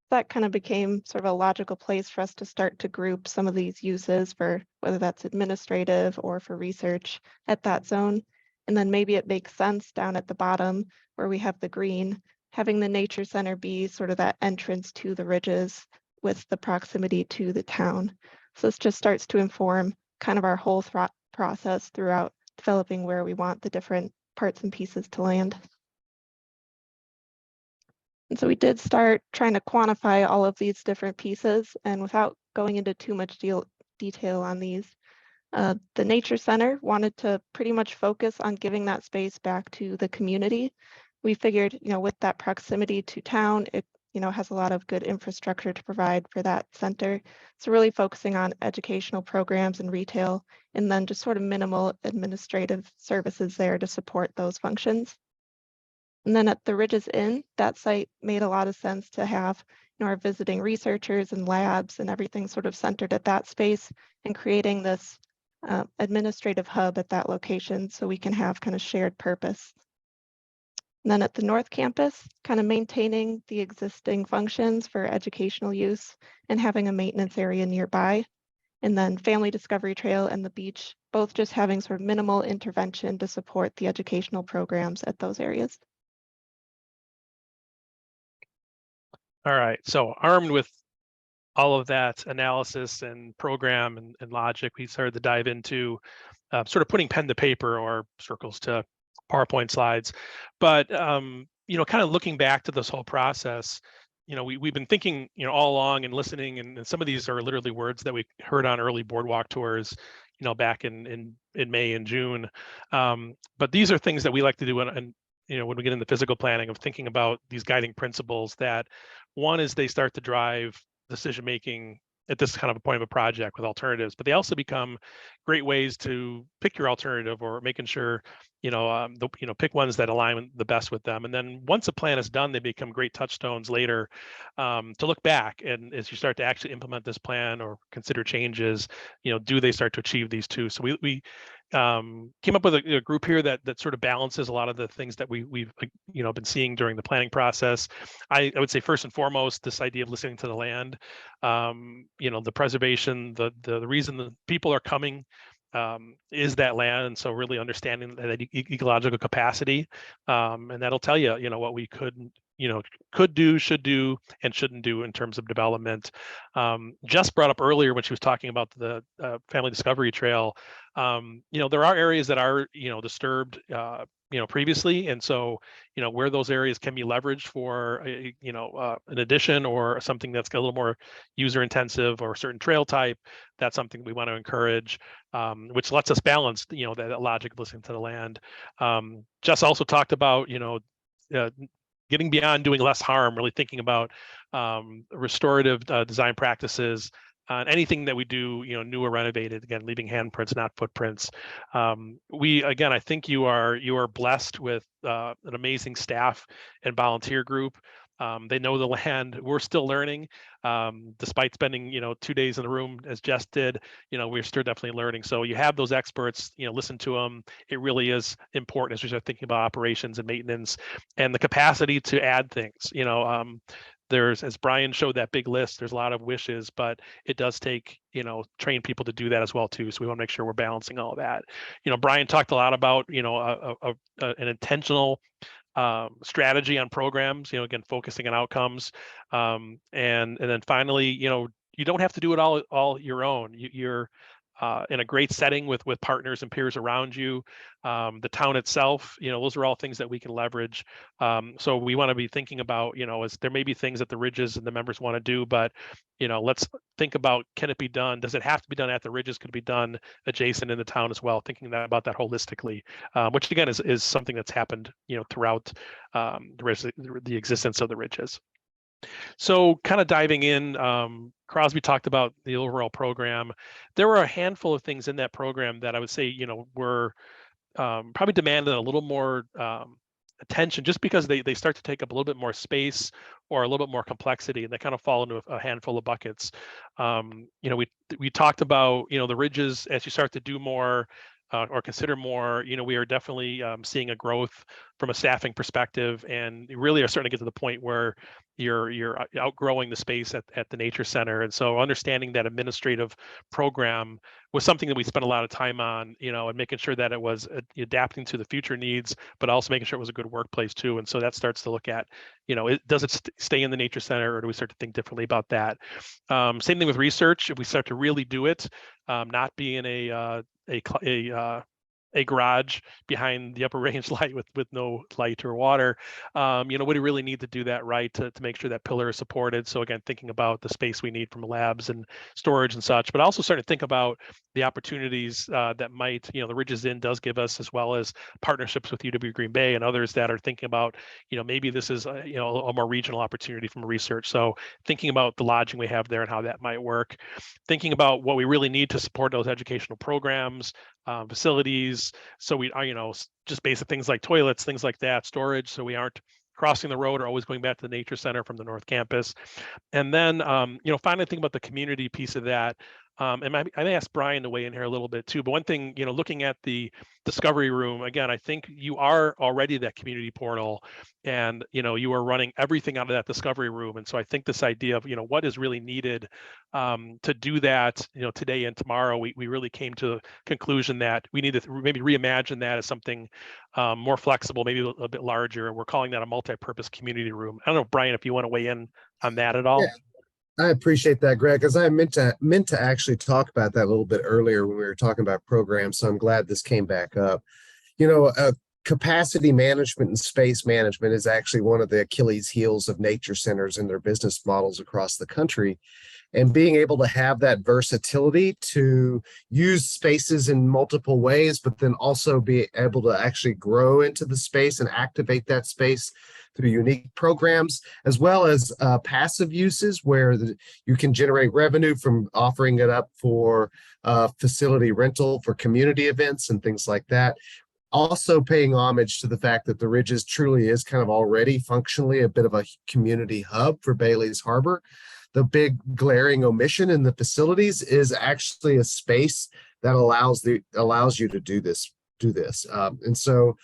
That kind of became sort of a logical place for us to start to group some of these uses for whether that's administrative or for research at that zone. And then maybe it makes sense down at the bottom where we have the green, having the nature center be sort of that entrance to the ridges with the proximity to the town. So this just starts to inform kind of our whole process throughout developing where we want the different parts and pieces to land. And so we did start trying to quantify all of these different pieces, and without going into too much detail on these, the Nature Center wanted to pretty much focus on giving that space back to the community. We figured, with that proximity to town, it has a lot of good infrastructure to provide for that center. So really focusing on educational programs and retail, and then just sort of minimal administrative services there to support those functions. And then at the Ridges Inn, that site made a lot of sense to have our visiting researchers and labs and everything sort of centered at that space, and creating this administrative hub at that location so we can have kind of shared purpose. And then at the North Campus, kind of maintaining the existing functions for educational use and having a maintenance area nearby. And then Family Discovery Trail and the beach, both just having sort of minimal intervention to support the educational programs at those areas. All right, so armed with all of that analysis and program and logic, we started to dive into sort of putting pen to paper or circles to PowerPoint slides. But, kind of looking back to this whole process, we've been thinking, all along and listening, and some of these are literally words that we heard on early boardwalk tours, back in May and June. But these are things that we like to do when we get into physical planning, of thinking about these guiding principles that, one is they start to drive decision-making at this kind of a point of a project with alternatives, but they also become great ways to pick your alternative, or making sure, pick ones that align the best with them. And then once a plan is done, they become great touchstones later to look back. And as you start to actually implement this plan or consider changes, do they start to achieve these two? So we came up with a group here that sort of balances a lot of the things that we've been seeing during the planning process. I would say first and foremost, this idea of listening to the land, the preservation, the reason the people are coming is that land. And so really understanding that ecological capacity, and that'll tell you, what we could do, should do, and shouldn't do in terms of development. Jess brought up earlier when she was talking about the Family Discovery Trail, there are areas that are, disturbed, previously. And so, where those areas can be leveraged for, an addition or something that's a little more user intensive or a certain trail type, that's something we want to encourage, which lets us balance, that logic of listening to the land. Jess also talked about, getting beyond doing less harm, really thinking about restorative design practices on anything that we do, new or renovated, again, leaving handprints, not footprints. I think you are blessed with an amazing staff and volunteer group. They know the land. We're still learning, despite spending, 2 days in the room as Jess did, we're still definitely learning. So you have those experts, listen to them. It really is important as we start thinking about operations and maintenance and the capacity to add things. There's, as Brian showed that big list, there's a lot of wishes, but it does take, trained people to do that as well too. So we want to make sure we're balancing all of that. Brian talked a lot about, an intentional strategy on programs, again, focusing on outcomes. And then finally, you don't have to do it all your own. You're in a great setting with partners and peers around you. The town itself, those are all things that we can leverage. So we want to be thinking about, as there may be things that the Ridges and the members want to do, but let's think about, can it be done? Does it have to be done at the Ridges? Could it be done adjacent in the town as well? Thinking about that holistically, which again is something that's happened, throughout the existence of the Ridges. So kind of diving in, Crosby talked about the overall program. There were a handful of things in that program that I would say, were probably demanded a little more attention, just because they start to take up a little bit more space or a little bit more complexity, and they kind of fall into a handful of buckets. We talked about, the Ridges, as you start to do more or consider more, we are definitely seeing a growth from a staffing perspective, and you really are starting to get to the point where you're outgrowing the space at the nature center. And so understanding that administrative program was something that we spent a lot of time on, and making sure that it was adapting to the future needs, but also making sure it was a good workplace too. And so that starts to look at, does it stay in the nature center, or do we start to think differently about that? Same thing with research. If we start to really do it, not be in a garage behind the upper range light with no light or water, what do we really need to do that right to make sure that pillar is supported? So again, thinking about the space we need from labs and storage and such, but also starting to think about the opportunities that might, the Ridges Inn does give us, as well as partnerships with UW Green Bay and others that are thinking about, maybe this is a more regional opportunity from research. So thinking about the lodging we have there and how that might work, thinking about what we really need to support those educational programs, facilities. So we are, just basic things like toilets, things like that, storage, so we aren't crossing the road or always going back to the nature center from the North Campus. And then, finally think about the community piece of that. And I may ask Brian to weigh in here a little bit too, but one thing, looking at the discovery room, again, I think you are already that community portal, and, you are running everything out of that discovery room. And so I think this idea of, what is really needed to do that, today and tomorrow, we really came to the conclusion that we need to maybe reimagine that as something more flexible, maybe a bit larger. And we're calling that a multi-purpose community room. I don't know, Brian, if you want to weigh in on that at all. Yeah. I appreciate that, Greg, because I meant to actually talk about that a little bit earlier when we were talking about programs. So I'm glad this came back up. Capacity management and space management is actually one of the Achilles heels of nature centers and their business models across the country. And being able to have that versatility to use spaces in multiple ways, but then also be able to actually grow into the space and activate that space through unique programs, as well as passive uses where you can generate revenue from offering it up for facility rental for community events and things like that. Also paying homage to the fact that the Ridges truly is kind of already functionally a bit of a community hub for Bailey's Harbor. The big glaring omission in the facilities is actually a space that allows you to do this. And so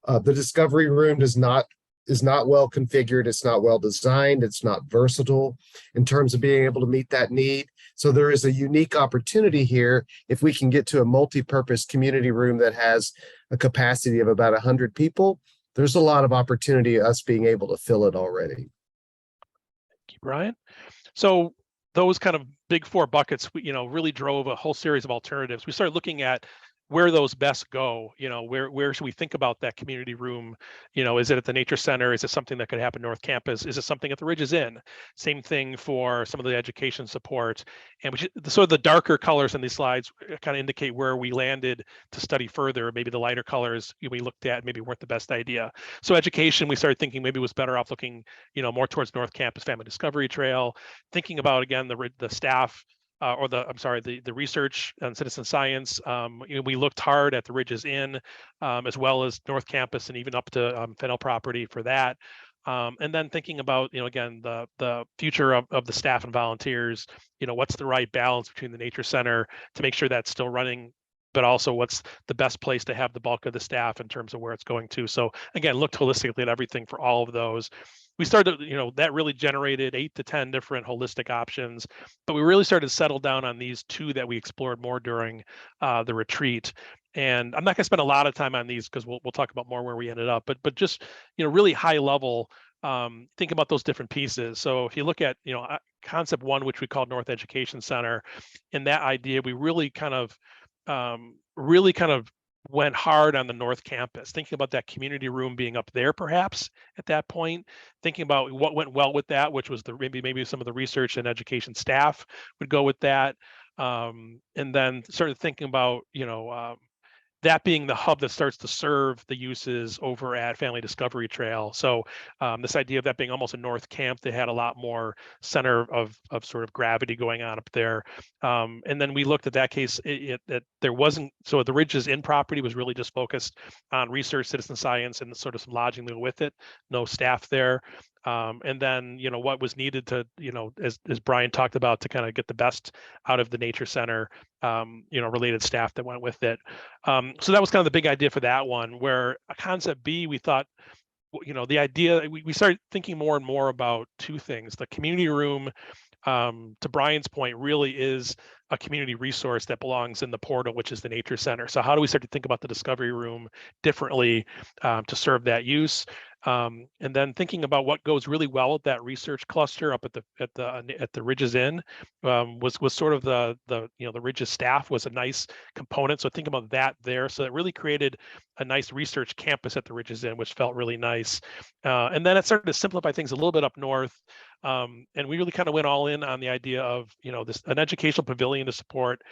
the discovery room is not well configured. It's not well designed. It's not versatile in terms of being able to meet that need. So there is a unique opportunity here. If we can get to a multi-purpose community room that has a capacity of about 100 people, there's a lot of opportunity us being able to fill it already. Thank you, Brian. So those kind of big four buckets, really drove a whole series of alternatives. We started looking at where those best go, where should we think about that community room? Is it at the nature center? Is it something that could happen North Campus? Is it something at the Ridges Inn? Same thing for some of the education support. And so the darker colors in these slides kind of indicate where we landed to study further. Maybe the lighter colors we looked at maybe weren't the best idea. So education, we started thinking maybe it was better off looking, more towards North Campus Family Discovery Trail, thinking about, again, the staff, the research and citizen science. We looked hard at the Ridges Inn, as well as North Campus and even up to Fennell property for that. And then thinking about, again, the future of the staff and volunteers, what's the right balance between the nature center to make sure that's still running, but also what's the best place to have the bulk of the staff in terms of where it's going to. So again, looked holistically at everything for all of those. We started, that really generated 8 to 10 different holistic options, but we really started to settle down on these two that we explored more during the retreat. And I'm not going to spend a lot of time on these because we'll talk about more where we ended up, but just, really high level, think about those different pieces. So if you look at, concept one, which we called North Education Center. In that idea, we really kind of went hard on the North Campus, thinking about that community room being up there, perhaps at that point, thinking about what went well with that, which was the maybe some of the research and education staff would go with that, and then started thinking about that being the hub that starts to serve the uses over at Family Discovery Trail. So this idea of that being almost a North Camp, they had a lot more center of sort of gravity going on up there. And then we looked at that case that there wasn't, so the Ridges Inn property was really just focused on research, citizen science, and sort of some lodging with it, no staff there. And then, what was needed to, as Brian talked about, to kind of get the best out of the nature center, related staff that went with it. So that was kind of the big idea for that one, where concept B, we thought, the idea, we started thinking more and more about two things. The community room, to Brian's point, really is a community resource that belongs in the portal, which is the nature center. So how do we start to think about the discovery room differently to serve that use? And then thinking about what goes really well with that research cluster up at the Ridges Inn was sort of the Ridges staff was a nice component. So think about that there. So it really created a nice research campus at the Ridges Inn, which felt really nice. And then it started to simplify things a little bit up north. And we really kind of went all in on the idea of, an educational pavilion to support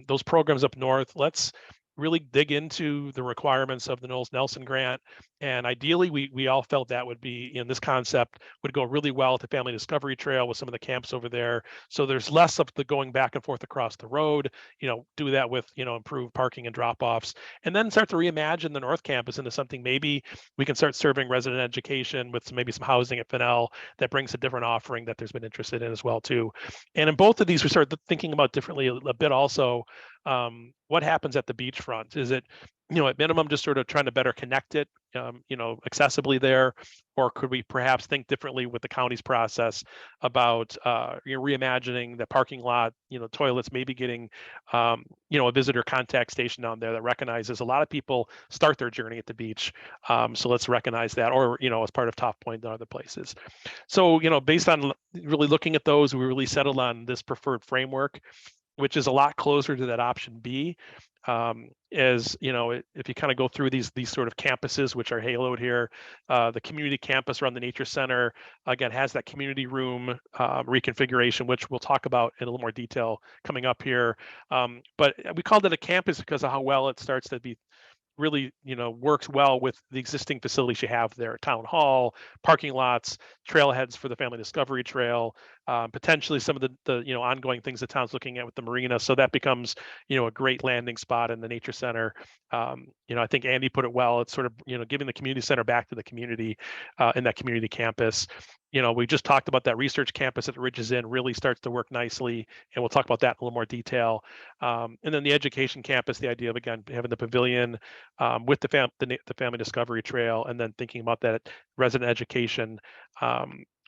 those programs up north. Let's really dig into the requirements of the Knowles Nelson grant. And ideally, we all felt that would be, this concept would go really well at the Family Discovery Trail with some of the camps over there. So there's less of the going back and forth across the road, do that with, improved parking and drop-offs, and then start to reimagine the North Campus into something. Maybe we can start serving resident education with maybe some housing at Fennell that brings a different offering that there's been interested in as well too. And in both of these, we started thinking about differently a bit also. What happens at the beachfront? Is it, at minimum, just sort of trying to better connect it, accessibly there, or could we perhaps think differently with the county's process about, reimagining the parking lot, toilets, maybe getting, a visitor contact station down there that recognizes a lot of people start their journey at the beach. So let's recognize that, or, as part of Top Point and other places. So, based on really looking at those, we really settled on this preferred framework, which is a lot closer to that option B. If you kind of go through these sort of campuses, which are haloed here, the community campus around the nature center, again, has that community room reconfiguration, which we'll talk about in a little more detail coming up here. But we called it a campus because of how well it starts to be really, works well with the existing facilities you have there: town hall, parking lots, trailheads for the Family Discovery Trail, potentially some of the ongoing things the town's looking at with the marina. So that becomes, a great landing spot in the nature center. I think Andy put it well. It's sort of, giving the community center back to the community in that community campus. We just talked about that research campus at the Ridges Inn really starts to work nicely, and we'll talk about that in a little more detail. And then the education campus, the idea of, again, having the pavilion with the Family Discovery Trail, and then thinking about that resident education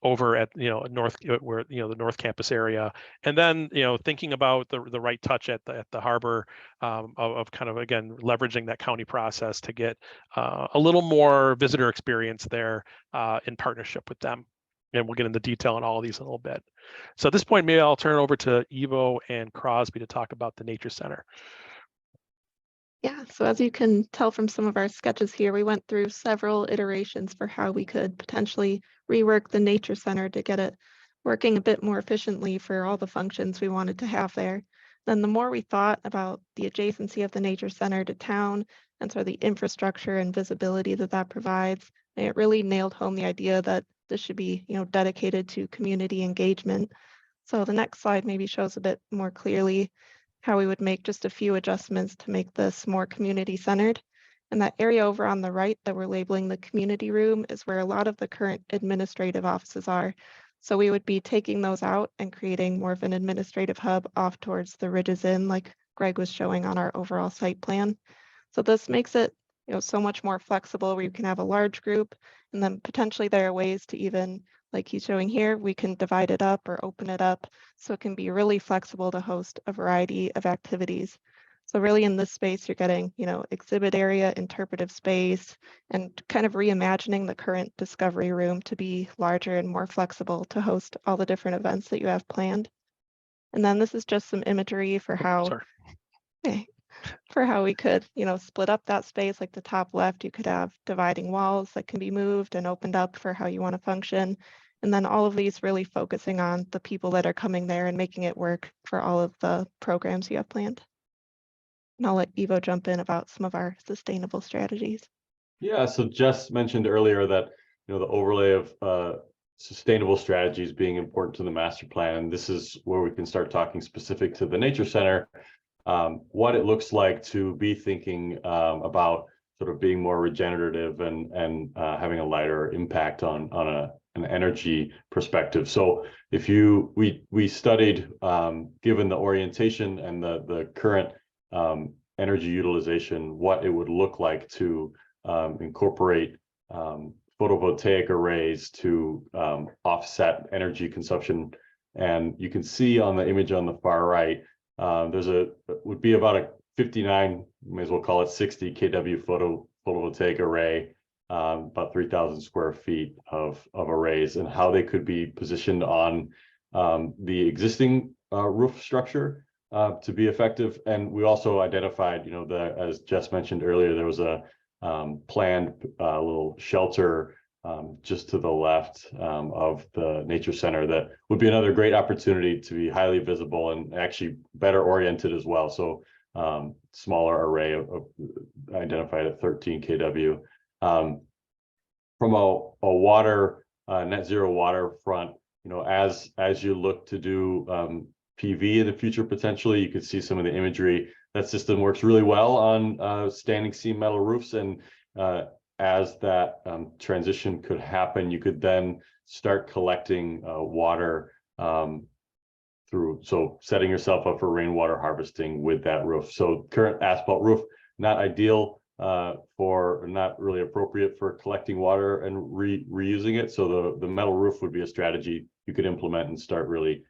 over at north, where the North Campus area, and then thinking about the right touch at the harbor of kind of, again, leveraging that county process to get a little more visitor experience there in partnership with them. And we'll get into detail on all of these in a little bit. So at this point, maybe I'll turn it over to Ivo and Crosby to talk about the Nature Center. Yeah, so as you can tell from some of our sketches here, we went through several iterations for how we could potentially rework the Nature Center to get it working a bit more efficiently for all the functions we wanted to have there. Then the more we thought about the adjacency of the Nature Center to town and sort of the infrastructure and visibility that provides, it really nailed home the idea that this should be, dedicated to community engagement. So the next slide maybe shows a bit more clearly how we would make just a few adjustments to make this more community centered. And that area over on the right that we're labeling the community room is where a lot of the current administrative offices are. So we would be taking those out and creating more of an administrative hub off towards the Ridges Inn, like Greg was showing on our overall site plan. So this makes it, so much more flexible, where you can have a large group, and then potentially there are ways to even, like he's showing here, we can divide it up or open it up so it can be really flexible to host a variety of activities. So really in this space, you're getting, exhibit area, interpretive space, and kind of reimagining the current discovery room to be larger and more flexible to host all the different events that you have planned. And then this is just some imagery for how, Sorry. okay, for how we could, split up that space. Like the top left, you could have dividing walls that can be moved and opened up for how you want to function. And then all of these really focusing on the people that are coming there and making it work for all of the programs you have planned. And I'll let Ivo jump in about some of our sustainable strategies. Yeah, so Jess mentioned earlier that, the overlay of sustainable strategies being important to the master plan. And this is where we can start talking specific to the Nature Center, what it looks like to be thinking about sort of being more regenerative and having a lighter impact on an energy perspective. So if we studied, given the orientation and the current energy utilization, what it would look like to incorporate photovoltaic arrays to offset energy consumption. And you can see on the image on the far right, would be about a 59, may as well call it 60 kW photovoltaic array, about 3,000 square feet of arrays, and how they could be positioned on the existing roof structure to be effective. And we also identified, as Jess mentioned earlier, there was a planned little shelter just to the left of the Nature Center that would be another great opportunity to be highly visible and actually better oriented as well. So smaller array of identified at 13 kW. From a water net zero waterfront, as you look to do PV in the future, potentially, you could see some of the imagery. That system works really well on standing seam metal roofs, and as that transition could happen, you could then start collecting water so setting yourself up for rainwater harvesting with that roof. So current asphalt roof, not ideal not really appropriate for collecting water and reusing it. So the metal roof would be a strategy you could implement and start really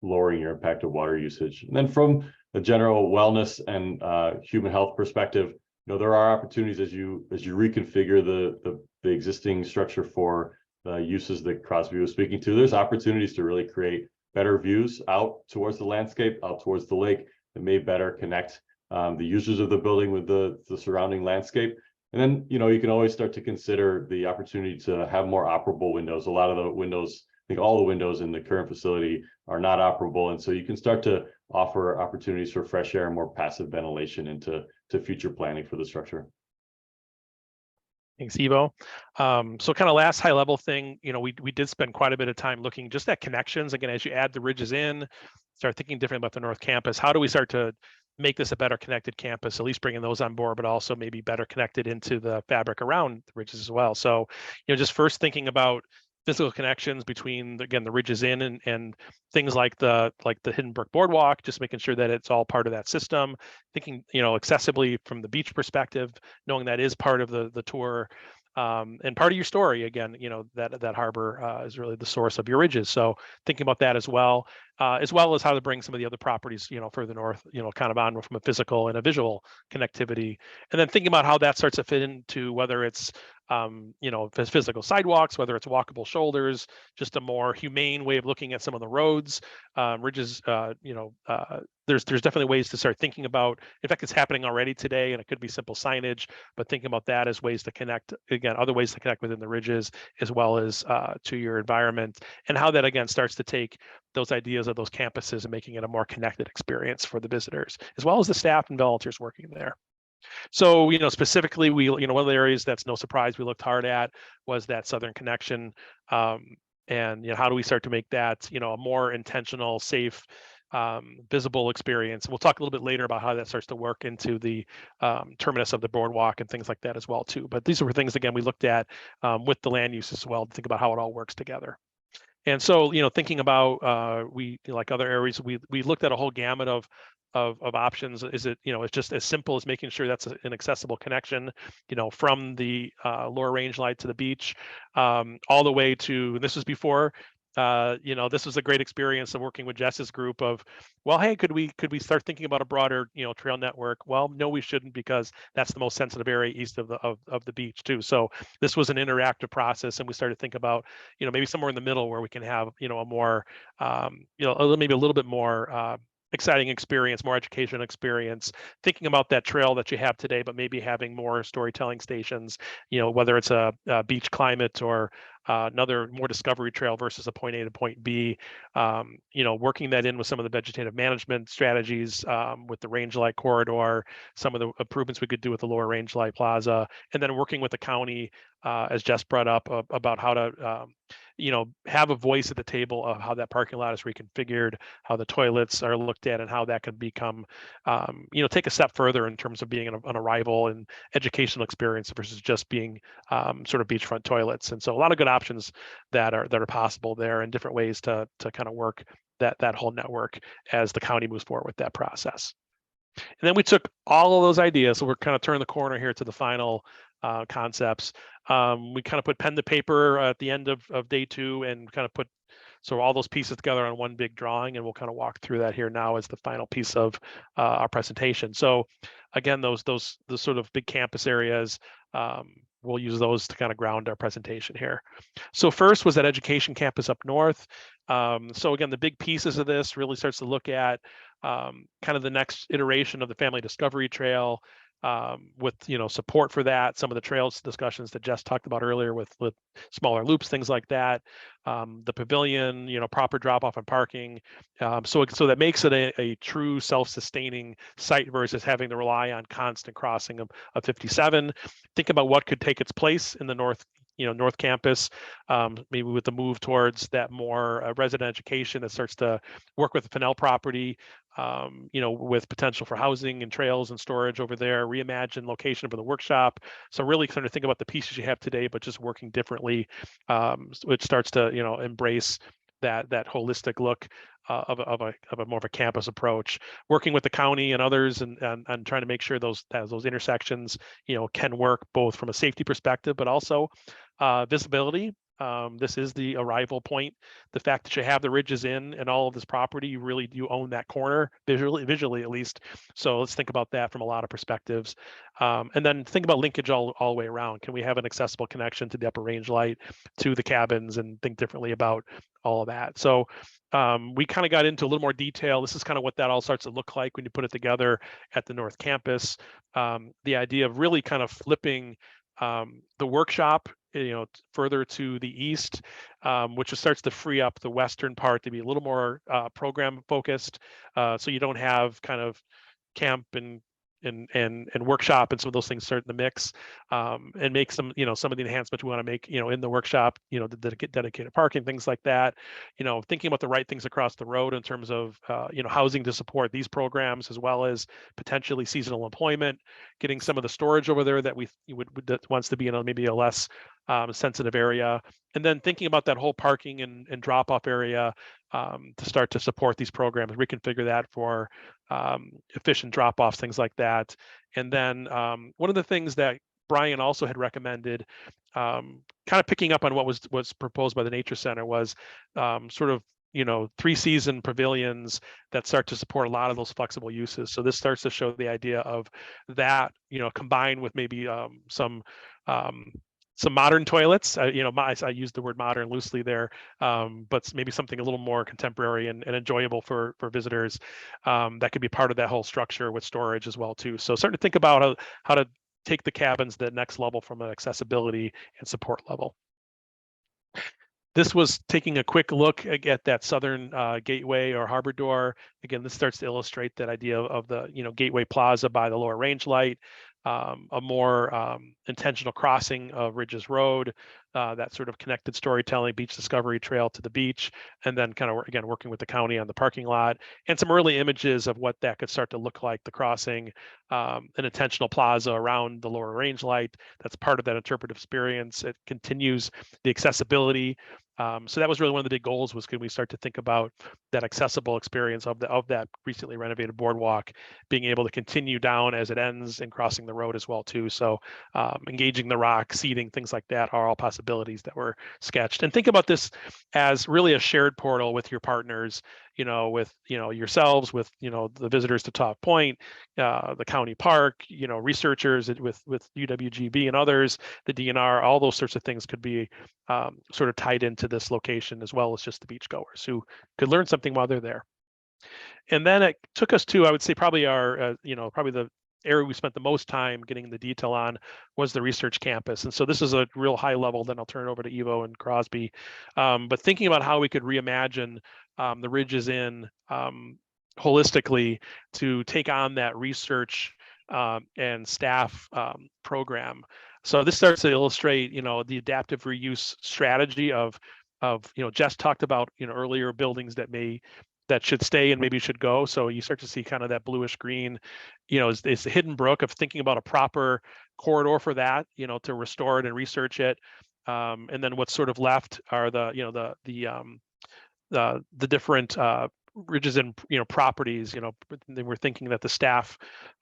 lowering your impact of water usage. And then from a general wellness and human health perspective, there are opportunities as you reconfigure the existing structure for the uses that Crosby was speaking to. There's opportunities to really create better views out towards the landscape, out towards the lake, that may better connect the users of the building with the surrounding landscape. And then, you can always start to consider the opportunity to have more operable windows. A lot of the windows, I think all the windows in the current facility are not operable. And so you can start to offer opportunities for fresh air and more passive ventilation into future planning for the structure. Thanks, Ivo. So kind of last high level thing, we did spend quite a bit of time looking just at connections. Again, as you add the ridges in, start thinking different about the North Campus. How do we start to make this a better connected campus, at least bringing those on board, but also maybe better connected into the fabric around the ridges as well. So, just first thinking about physical connections between, again, the ridges in and things like the Hidden Brook Boardwalk, just making sure that it's all part of that system, thinking, accessibly from the beach perspective, knowing that is part of the tour. And part of your story, again, that harbor is really the source of your ridges. So thinking about that as well as how to bring some of the other properties, further north, kind of on from a physical and a visual connectivity. And then thinking about how that starts to fit into whether it's, physical sidewalks, whether it's walkable shoulders, just a more humane way of looking at some of the roads, ridges, there's definitely ways to start thinking about. In fact, it's happening already today, and it could be simple signage, but thinking about that as ways to connect, again, other ways to connect within the ridges, as well as to your environment, and how that, again, starts to take those ideas of those campuses and making it a more connected experience for the visitors, as well as the staff and volunteers working there. So, specifically, one of the areas that's no surprise we looked hard at was that southern connection. And, how do we start to make that, a more intentional, safe, visible experience? We'll talk a little bit later about how that starts to work into the terminus of the boardwalk and things like that as well, too. But these were things, again, we looked at with the land use as well, to think about how it all works together. And so, thinking about like other areas, we looked at a whole gamut of options. Is it, it's just as simple as making sure that's an accessible connection, from the lower range light to the beach, all the way to, and this was before this was a great experience of working with Jess's group of, well, hey, could we start thinking about a broader, trail network? Well, no, we shouldn't, because that's the most sensitive area east of the beach too. So this was an interactive process, and we started to think about, maybe somewhere in the middle where we can have, a more, maybe a little bit more exciting experience, more education experience, thinking about that trail that you have today, but maybe having more storytelling stations, whether it's a beach climate or another more discovery trail versus a point A to point B, working that in with some of the vegetative management strategies, with the range light corridor, some of the improvements we could do with the lower range light plaza, and then working with the county, as Jess brought up, about how to, have a voice at the table of how that parking lot is reconfigured, how the toilets are looked at, and how that can become, take a step further in terms of being an arrival and educational experience versus just being sort of beachfront toilets. And so a lot of good options that are possible there, and different ways to kind of work that whole network as the county moves forward with that process. And then we took all of those ideas, so we're kind of turning the corner here to the final concepts. We kind of put pen to paper at the end of day 2, and kind of put all those pieces together on one big drawing, and we'll kind of walk through that here now as the final piece of our presentation. So again, the sort of big campus areas, we'll use those to kind of ground our presentation here. So first was that education campus up north. So again, the big pieces of this really starts to look at kind of the next iteration of the Family Discovery Trail, with support for that, some of the trails discussions that Jess talked about earlier with smaller loops, things like that, the pavilion, proper drop off and parking, so that makes it a true self-sustaining site versus having to rely on constant crossing of 57. Think about what could take its place in the north campus, maybe with the move towards that more resident education that starts to work with the Fennell property, with potential for housing and trails and storage over there, reimagine location for the workshop. So really kind of think about the pieces you have today, but just working differently, which starts to, embrace that holistic look of a more of a campus approach, working with the county and others, and trying to make sure those intersections, can work both from a safety perspective, but also visibility. This is the arrival point. The fact that you have the ridges in and all of this property, you really do own that corner visually at least. So let's think about that from a lot of perspectives. And then think about linkage all the way around. Can we have an accessible connection to the upper range light, to the cabins, and think differently about all of that? So we kind of got into a little more detail. This is kind of what that all starts to look like when you put it together at the North Campus. The idea of really kind of flipping the workshop, further to the east, which starts to free up the western part to be a little more program focused. So you don't have kind of camp and workshop and some of those things start in the mix, and make some of the enhancements we want to make in the workshop, the dedicated parking, things like that, thinking about the right things across the road in terms of housing to support these programs, as well as potentially seasonal employment, getting some of the storage over there that that wants to be in maybe a less sensitive area, and then thinking about that whole parking and drop off area, to start to support these programs, reconfigure that for efficient drop offs, things like that. And then one of the things that Brian also had recommended, kind of picking up on what was proposed by the Nature Center, was sort of 3-season pavilions that start to support a lot of those flexible uses. So this starts to show the idea of that, combined with maybe some modern toilets. I use the word modern loosely there, but maybe something a little more contemporary and enjoyable for visitors, that could be part of that whole structure with storage as well too. So starting to think about how to take the cabins to the next level from an accessibility and support level. This was taking a quick look at that southern gateway or harbor door. Again, this starts to illustrate that idea of the gateway plaza by the lower range light, a more intentional crossing of Ridges Road, that sort of connected storytelling, beach discovery trail to the beach, and then kind of again working with the county on the parking lot, and some early images of what that could start to look like, the crossing, an intentional plaza around the lower range light. That's part of that interpretive experience. It continues the accessibility, So that was really one of the big goals, was can we start to think about that accessible experience of that recently renovated boardwalk, being able to continue down as it ends and crossing the road as well too. So engaging the rock, seating, things like that are all possibilities that were sketched. And think about this as really a shared portal with your partners, with yourselves, with the visitors to Top Point, the county park, researchers with UWGB and others, the DNR, all those sorts of things could be sort of tied into this location, as well as just the beachgoers who could learn something while they're there. And then it took us to, I would say, probably our, probably the area we spent the most time getting the detail on was the research campus. And so this is a real high level, then I'll turn it over to Ivo and Crosby. But thinking about how we could reimagine the Ridges Inn holistically to take on that research and staff program. So this starts to illustrate, the adaptive reuse strategy of Jess talked about, earlier buildings that should stay and maybe should go. So you start to see kind of that bluish green, is the Hidden Brook, of thinking about a proper corridor for that, to restore it and research it. And then what's sort of left are the different Ridges Inn, properties, we're thinking that the staff,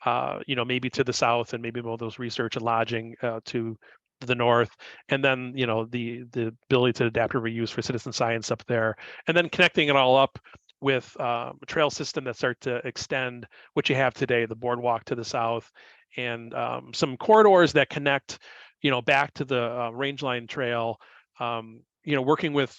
maybe to the south, and maybe all those research and lodging to the north, and then, the ability to adaptive reuse for citizen science up there, and then connecting it all up with a trail system that start to extend what you have today, the boardwalk to the south, and some corridors that connect, back to the Rangeline Trail, working with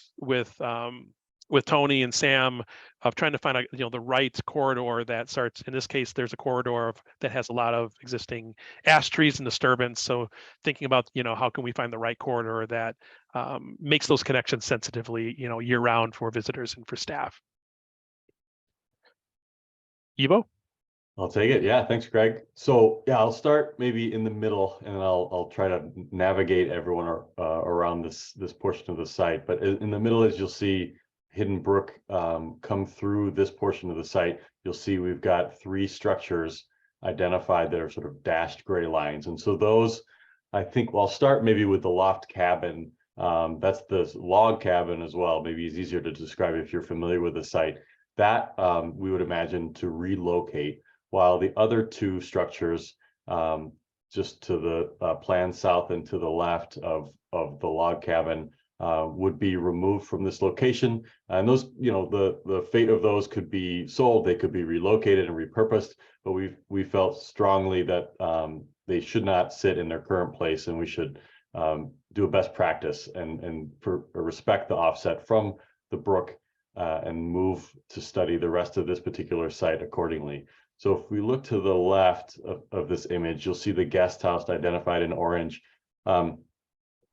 Tony and Sam of trying to find the right corridor that starts. In this case, there's a corridor that has a lot of existing ash trees and disturbance. So thinking about, how can we find the right corridor that makes those connections sensitively, year round for visitors and for staff. Ivo? I'll take it. Yeah, thanks, Greg. So yeah, I'll start maybe in the middle, and I'll try to navigate everyone around this portion of the site. But in the middle, as you'll see, Hidden Brook come through this portion of the site. You'll see we've got 3 structures identified that are sort of dashed gray lines. And so those, I think, I'll start maybe with the loft cabin. That's the log cabin as well. Maybe it's easier to describe if you're familiar with the site. That we would imagine to relocate, while the other 2 structures just to the plan south and to the left of the log cabin would be removed from this location. And those, the fate of those could be sold, they could be relocated and repurposed, but we felt strongly that they should not sit in their current place, and we should do a best practice and respect the offset from the brook and move to study the rest of this particular site accordingly. So if we look to the left of this image, you'll see the guest house identified in orange.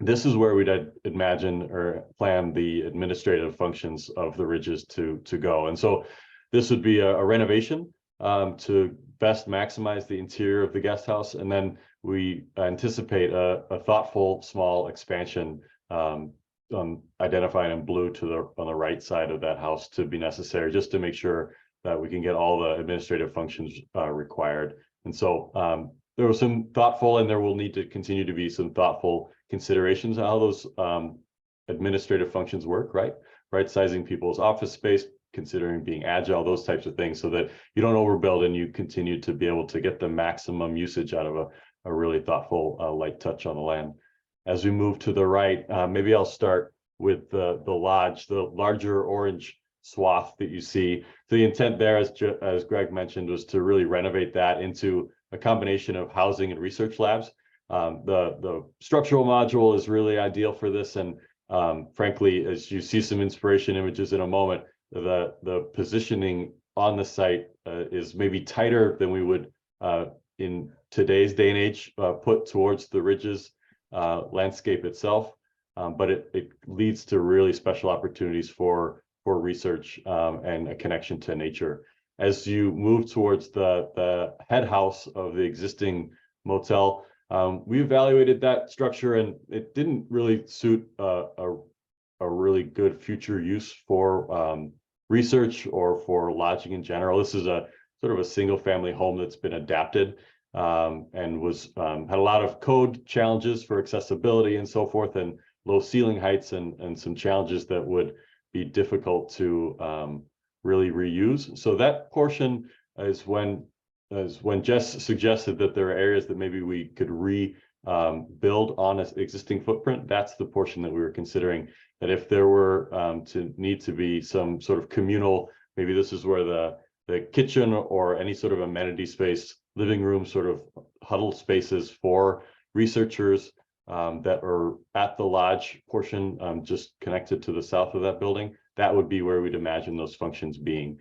This is where we'd imagine or plan the administrative functions of the Ridges to go. And so this would be a renovation to best maximize the interior of the guest house. And then we anticipate a thoughtful small expansion identified in blue on the right side of that house to be necessary, just to make sure that we can get all the administrative functions required. And so there was some thoughtful, and there will need to continue to be some thoughtful considerations on how those administrative functions work, right sizing people's office space, considering being agile, those types of things, so that you don't overbuild and you continue to be able to get the maximum usage out of a really thoughtful light touch on the land. As we move to the right, maybe I'll start with the lodge, the larger orange swath that you see. So the intent there, as Greg mentioned, was to really renovate that into a combination of housing and research labs. The structural module is really ideal for this, and frankly, as you see some inspiration images in a moment, the positioning on the site is maybe tighter than we would in today's day and age put towards the Ridges landscape itself, but it leads to really special opportunities for research and a connection to nature. As you move towards the head house of the existing motel, we evaluated that structure, and it didn't really suit a really good future use for research or for lodging in general. This is a sort of a single family home that's been adapted and was had a lot of code challenges for accessibility and so forth, and low ceiling heights and some challenges that would be difficult to really reuse. So that portion is when Jess suggested that there are areas that maybe we could build on an existing footprint. That's the portion that we were considering, that if there were to need to be some sort of communal, maybe this is where the kitchen or any sort of amenity space, living room sort of huddle spaces for researchers that are at the lodge portion, just connected to the south of that building. That would be where we'd imagine those functions being,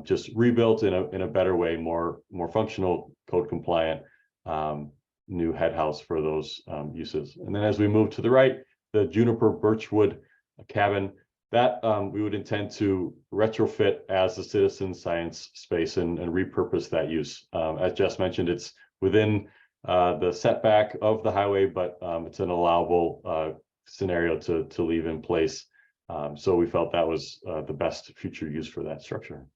just rebuilt in a better way, more functional, code compliant, new head house for those uses. And then as we move to the right, the juniper birchwood cabin, that we would intend to retrofit as a citizen science space and repurpose that use. As Jess mentioned, it's within the setback of the highway, but it's an allowable scenario to leave in place. So we felt that was the best future use for that structure.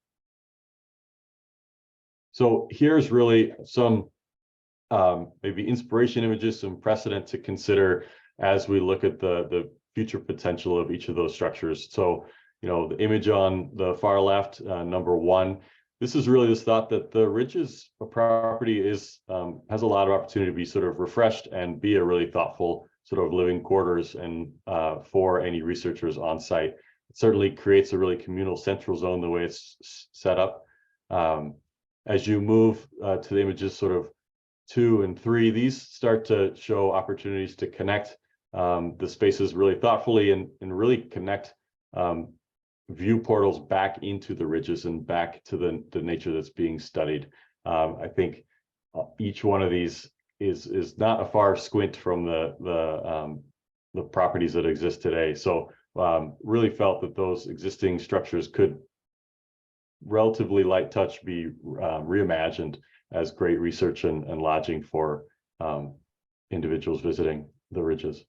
So here's really some maybe inspiration images, some precedent to consider as we look at the future potential of each of those structures. So, you know, the image on the far left, number 1, this is really this thought that the Ridges property is has a lot of opportunity to be sort of refreshed and be a really thoughtful sort of living quarters and for any researchers on site. It certainly creates a really communal central zone the way it's set up. As you move to the images sort of 2 and 3, these start to show opportunities to connect the spaces really thoughtfully and really connect view portals back into the ridges and back to the nature that's being studied. I think each one of these is not a far squint from the properties that exist today. So really felt that those existing structures could relatively light touch be reimagined as great research and lodging for individuals visiting the ridges.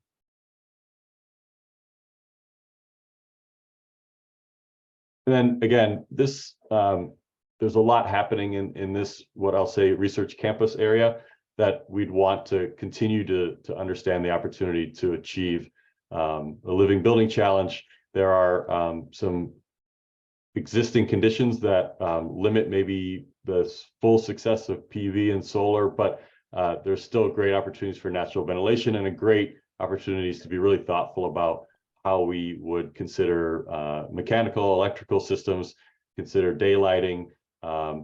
And then again, this there's a lot happening in this, what I'll say, research campus area that we'd want to continue to understand the opportunity to achieve a living building challenge. There are some existing conditions that limit maybe the full success of PV and solar, but there's still great opportunities for natural ventilation and a great opportunities to be really thoughtful about how we would consider mechanical, electrical systems, consider daylighting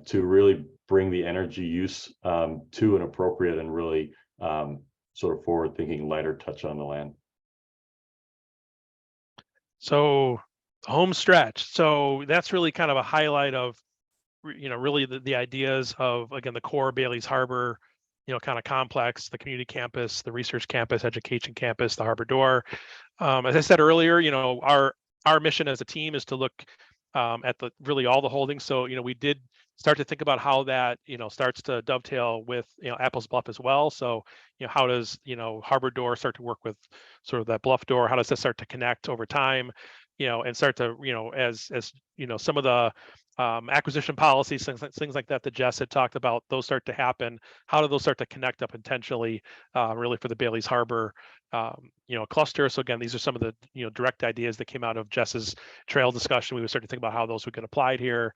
to really bring the energy use to an appropriate and really sort of forward-thinking lighter touch on the land. So home stretch. So that's really kind of a highlight of, you know, really the ideas of, again, the core Bailey's Harbor, you know, kind of complex, the community campus, the research campus, education campus, the Harbor Door. As I said earlier, you know, our mission as a team is to look at the really all the holdings. So, you know, we did start to think about how that, you know, starts to dovetail with, you know, Apples Bluff as well. So, you know, how does, you know, Harbor Door start to work with sort of that Bluff Door? How does that start to connect over time? You know, and start to, you know, as you know, some of the acquisition policies, things like that Jess had talked about, those start to happen. How do those start to connect up intentionally, really for the Bailey's Harbor, you know, cluster? So again, these are some of the, you know, direct ideas that came out of Jess's trail discussion. We would start to think about how those would get applied here.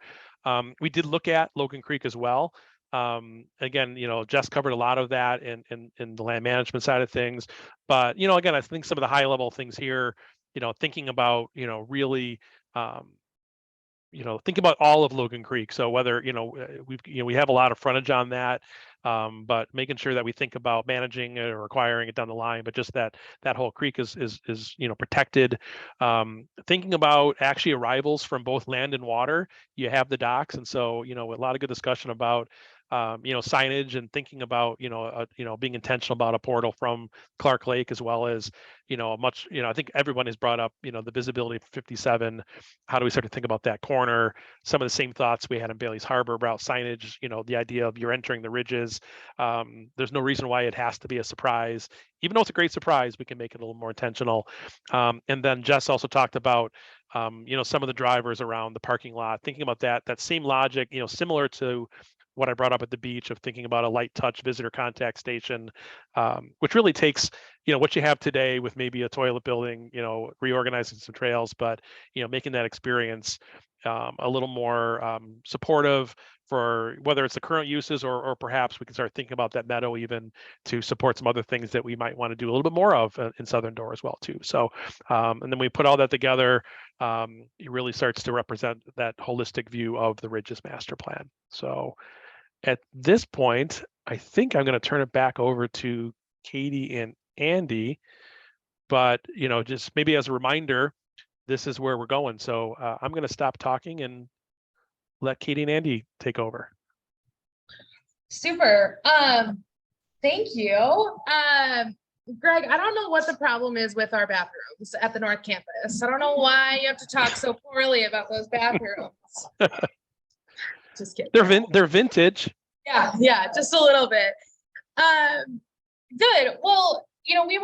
We did look at Logan Creek as well. Again, you know, Jess covered a lot of that in the land management side of things, but, you know, again, I think some of the high level things here, you know, thinking about, you know, really, you know, think about all of Logan Creek. So whether, you know, we have a lot of frontage on that, but making sure that we think about managing it or acquiring it down the line, but just that whole creek is you know, protected. Thinking about actually arrivals from both land and water. You have the docks, and so, you know, a lot of good discussion about you know, signage and thinking about, you know, being intentional about a portal from Clark Lake, as well as, you know, much, you know, I think everyone has brought up, you know, the visibility of 57. How do we start to think about that corner? Some of the same thoughts we had in Bailey's Harbor about signage, you know, the idea of you're entering the ridges. There's no reason why it has to be a surprise. Even though it's a great surprise, we can make it a little more intentional. And then Jess also talked about, you know, some of the drivers around the parking lot, thinking about that same logic, you know, similar to what I brought up at the beach of thinking about a light touch visitor contact station, which really takes, what you have today with maybe a toilet building, reorganizing some trails, but, making that experience a little more supportive for whether it's the current uses or perhaps we can start thinking about that meadow even to support some other things that we might want to do a little bit more of in Southern Door as well too. So, and then we put all that together, it really starts to represent that holistic view of the Ridges master plan. So at this point, I think I'm going to turn it back over to Katie and Andy, but just maybe as a reminder, this is where we're going. So I'm going to stop talking and let Katie and Andy take over. Super. Thank you. Greg, I don't know what the problem is with our bathrooms at the North Campus. I don't know why you have to talk so poorly about those bathrooms. Just kidding. They're vintage. Yeah, just a little bit. Good. Well, we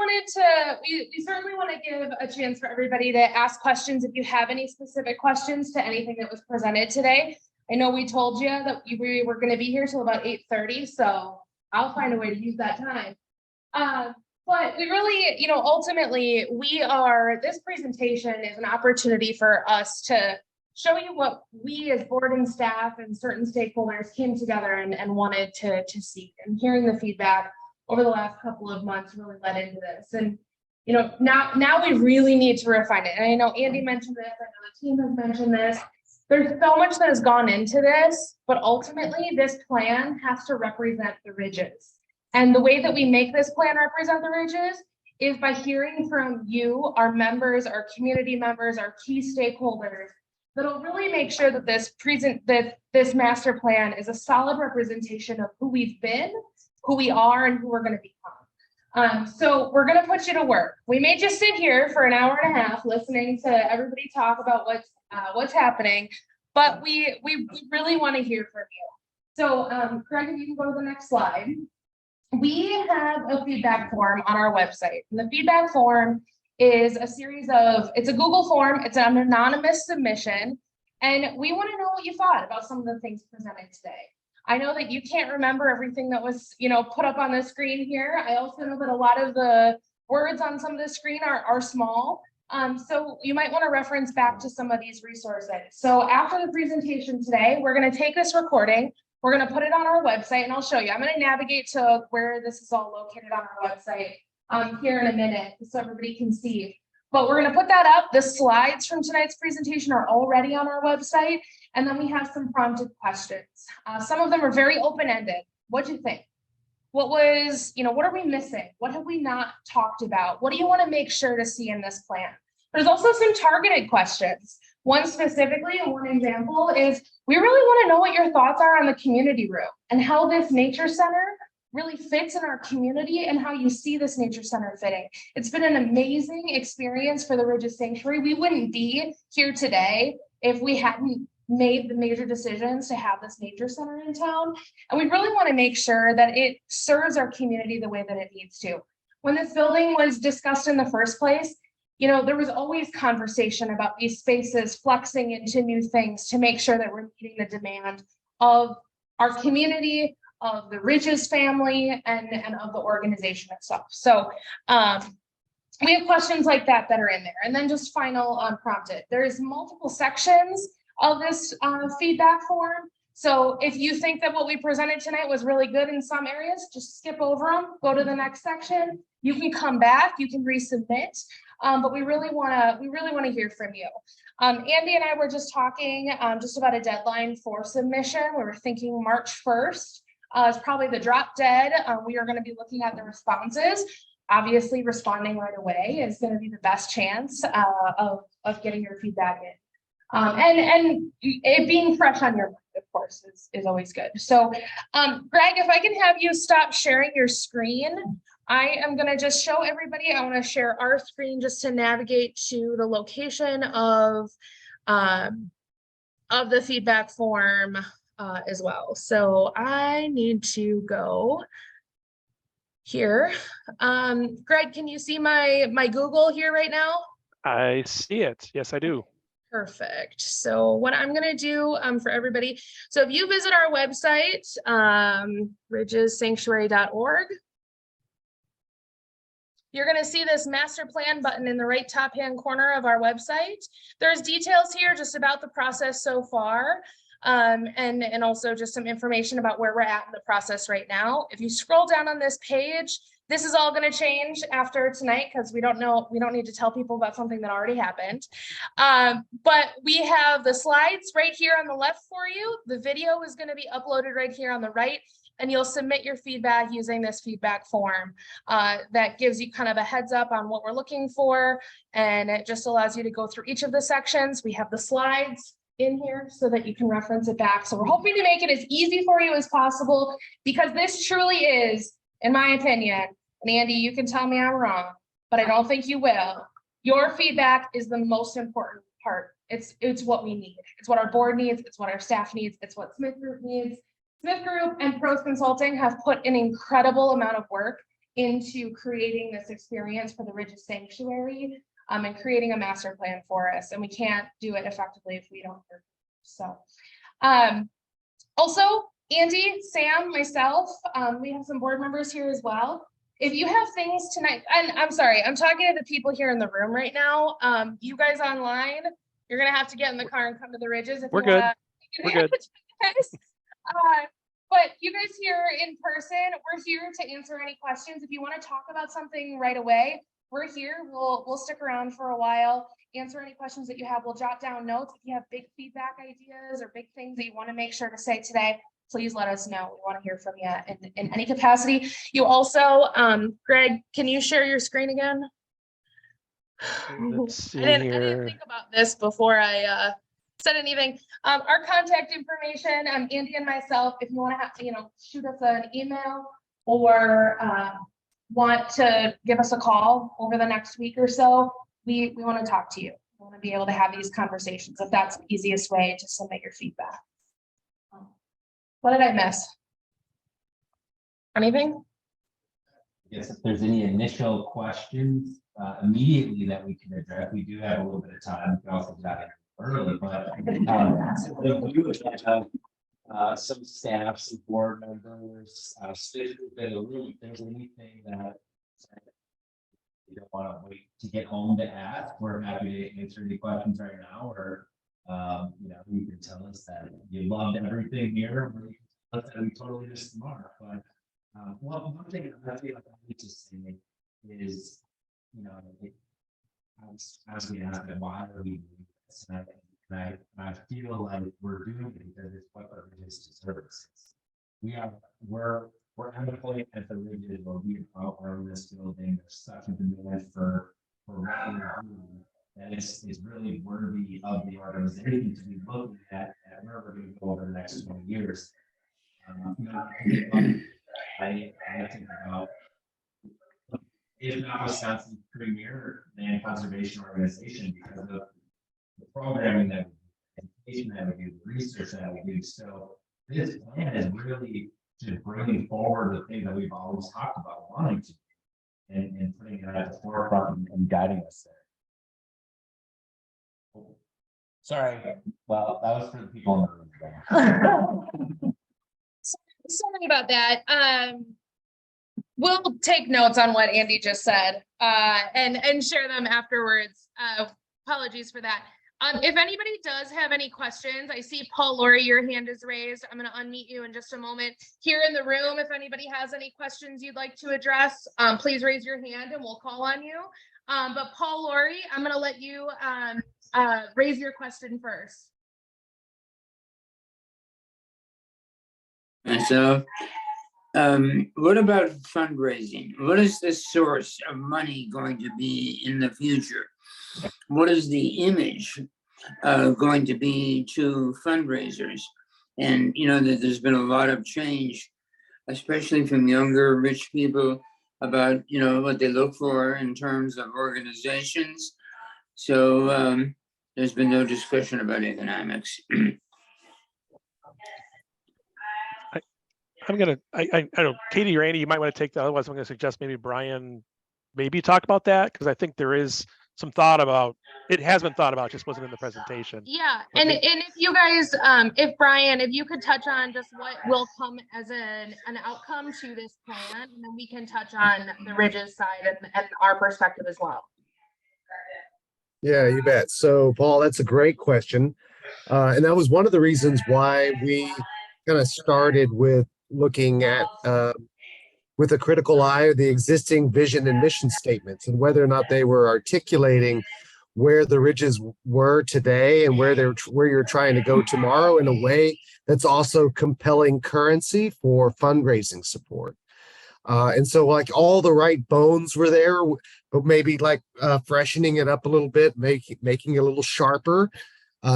certainly want to give a chance for everybody to ask questions if you have any specific questions to anything that was presented today. I know we told you that we were going to be here till about 8:30, so I'll find a way to use that time. But we really, ultimately, this presentation is an opportunity for us to show you what we as board and staff and certain stakeholders came together and wanted to seek. And hearing the feedback over the last couple of months really led into this. And, now we really need to refine it. And I know Andy mentioned this, I know the team has mentioned this. There's so much that has gone into this, but ultimately this plan has to represent the Ridges. And the way that we make this plan represent the Ridges is by hearing from you, our members, our community members, our key stakeholders, that'll really make sure that this master plan is a solid representation of who we've been, who we are, and who we're going to become. So we're going to put you to work. We may just sit here for an hour and a half listening to everybody talk about what's happening, but we really want to hear from you. So Greg, if you can go to the next slide. We have a feedback form on our website. And the feedback form is it's a Google form, it's an anonymous submission, and we want to know what you thought about some of the things presented today. I know that you can't remember everything that was, put up on the screen here. I also know that a lot of the words on some of the screen are small. So you might want to reference back to some of these resources. So after the presentation today, we're going to take this recording, we're going to put it on our website, and I'll show you. I'm going to navigate to where this is all located on our website here in a minute so everybody can see. But we're going to put that up. The slides from tonight's presentation are already on our website. And then we have some prompted questions. Some of them are very open-ended. What do you think? What are we missing? What have we not talked about? What do you want to make sure to see in this plan? There's also some targeted questions. One specifically, and one example is, we really want to know what your thoughts are on the community room and how this nature center really fits in our community and how you see this nature center fitting. It's been an amazing experience for the Ridges Sanctuary. We wouldn't be here today if we hadn't made the major decisions to have this nature center in town. And we really want to make sure that it serves our community the way that it needs to. When this building was discussed in the first place, there was always conversation about these spaces flexing into new things to make sure that we're meeting the demand of our community, of the Ridges family, and of the organization itself. So we have questions like that are in there. And then just final prompted. There's multiple sections of this feedback form. So if you think that what we presented tonight was really good in some areas, just skip over them, go to the next section. You can come back, you can resubmit, but we really want to hear from you. Andy and I were just talking just about a deadline for submission. We were thinking March 1st is probably the drop dead. We are going to be looking at the responses. Obviously, responding right away is going to be the best chance of getting your feedback in. And it being fresh on your mind, of course, is always good. So, Greg, if I can have you stop sharing your screen, I am going to just show everybody. I want to share our screen just to navigate to the location of the feedback form as well. So I need to go here. Greg, can you see my Google here right now? I see it. Yes, I do. Perfect. So what I'm gonna do for everybody, so if you visit our website, ridgessanctuary.org, you're gonna see this master plan button in the right top hand corner of our website. There's details here just about the process so far. And also just some information about where we're at in the process right now. If you scroll down on this page, this is all going to change after tonight because we don't need to tell people about something that already happened. But we have the slides right here on the left for you. The video is going to be uploaded right here on the right, and you'll submit your feedback using this feedback form that gives you kind of a heads up on what we're looking for, and it just allows you to go through each of the sections. We have the slides in here so that you can reference it back. So we're hoping to make it as easy for you as possible, because this truly is, in my opinion, and Andy, you can tell me I'm wrong, but I don't think you will. Your feedback is the most important part. It's what we need. It's what our board needs. It's what our staff needs. It's what Smith Group needs. Smith Group and Pros Consulting have put an incredible amount of work into creating this experience for the Ridges Sanctuary. And creating a master plan for us, and we can't do it effectively if we don't hear. So, also Andy, Sam, myself, we have some board members here as well. If you have things tonight, and I'm sorry, I'm talking to the people here in the room right now. You guys online, you're gonna have to get in the car and come to the Ridges. If We're you good. wanna, We're good. But you guys here in person, we're here to answer any questions. If you want to talk about something right away, we're here. We'll stick around for a while, answer any questions that you have. We'll jot down notes. If you have big feedback ideas or big things that you want to make sure to say today, please let us know. We want to hear from you in any capacity. You also, Greg, can you share your screen again? Let's see I didn't here. think about this before I said anything. Our contact information, Andy and myself, if you want to shoot us an email or want to give us a call over the next week or so, we want to talk to you. We want to be able to have these conversations if that's the easiest way to submit your feedback. What did I miss? Anything? Yes, if there's any initial questions immediately that we can address, we do have a little bit of time. We can also get out early, but we would have some staff, some board members, in the room. If there's anything that you don't want to wait to get home to ask, we're happy to answer any questions right now, or you can tell us that you loved everything here, or you can tell us that we totally missed the mark. But one thing I feel like I need to say is, as we ask, why are we doing this? And I feel like we're doing it because it's what the Ridges deserves. We're at a point at the Ridges where we are in this building. There's such a demand for what we're doing that it's really worthy of the organization to be looking at where we're going to go over the next 20 years. I think about, if not Wisconsin's premier land conservation organization, because of the programming that we do, education that we do, the research that we do. So this plan is really just bringing forward the thing that we've always talked about wanting to do, and putting it at the forefront and guiding us there. Sorry. Well, that was for the people in the room. Sorry about that. We'll take notes on what Andy just said and share them afterwards. Apologies for that. If anybody does have any questions, I see Paul Laurie, your hand is raised. I'm going to unmute you in just a moment. Here in the room, if anybody has any questions you'd like to address, please raise your hand and we'll call on you. But Paul Laurie, I'm going to let you raise your question first. So, what about fundraising? What is the source of money going to be in the future? What is the image going to be to fundraisers? And that there's been a lot of change, especially from younger rich people, about what they look for in terms of organizations. So there's been no discussion about economics. I don't know, Katie or Andy, you might want to take that. Otherwise, I'm going to suggest maybe Brian maybe talk about that, because I think there is some thought about, it has been thought about, just wasn't in the presentation. Yeah, But and maybe- if you guys, if Brian, if you could touch on just what will come as an outcome to this plan, and then we can touch on the Ridges side and our perspective as well. Yeah, you bet. So, Paul, that's a great question. And that was one of the reasons why we kind of started with looking at, with a critical eye, the existing vision and mission statements and whether or not they were articulating where the Ridges were today and where you're trying to go tomorrow in a way that's also compelling currency for fundraising support. And so like all the right bones were there, but maybe like freshening it up a little bit, making it a little sharper.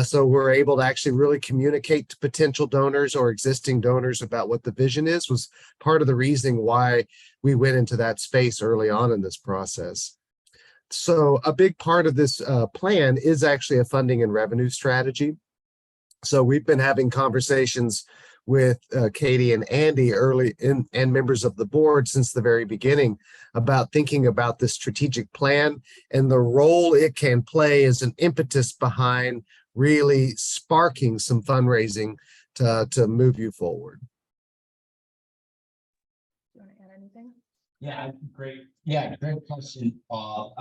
So we're able to actually really communicate to potential donors or existing donors about what the vision is, was part of the reasoning why we went into that space early on in this process. So a big part of this plan is actually a funding and revenue strategy. So we've been having conversations with Katie and Andy and members of the board since the very beginning about thinking about the strategic plan and the role it can play as an impetus behind really sparking some fundraising to move you forward. Do you want to add anything? Yeah, great. Yeah, great question, Paul.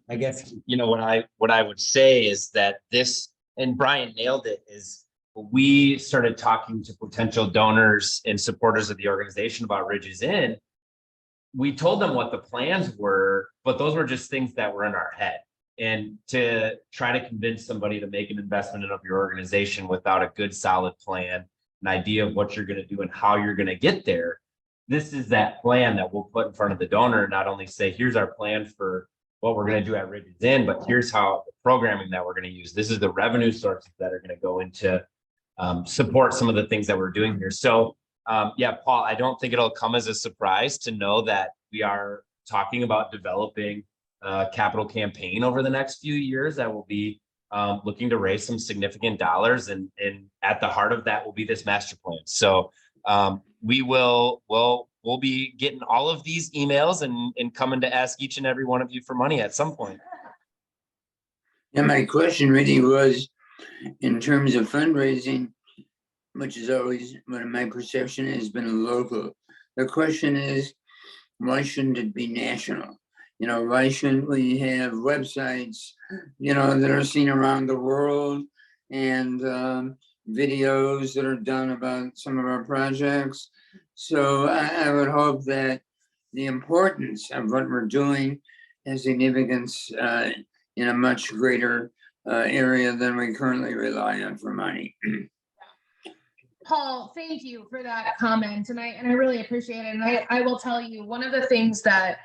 I guess, you know, what I would say is that this, and Brian nailed it, is we started talking to potential donors and supporters of the organization about Ridges Inn. We told them what the plans were, but those were just things that were in our head. And to try to convince somebody to make an investment in your organization without a good, solid plan, an idea of what you're going to do and how you're going to get there, this is that plan that we'll put in front of the donor, not only say, here's our plan for what we're going to do at Ridges Inn, but here's how the programming that we're going to use. This is the revenue sources that are going to go into support some of the things that we're doing here. So yeah, Paul, I don't think it'll come as a surprise to know that we are talking about developing a capital campaign over the next few years that will be looking to raise some significant dollars, and at the heart of that will be this master plan. So we'll be getting all of these emails and coming to ask each and every one of you for money at some point. And my question really was, in terms of fundraising, which is always what my perception has been local. The question is, why shouldn't it be national? You know, why shouldn't we have websites, you know, that are seen around the world, and videos that are done about some of our projects? So I would hope that the importance of what we're doing has significance in a much greater area than we currently rely on for money. Paul, thank you for that comment, and I really appreciate it. And I will tell you, one of the things that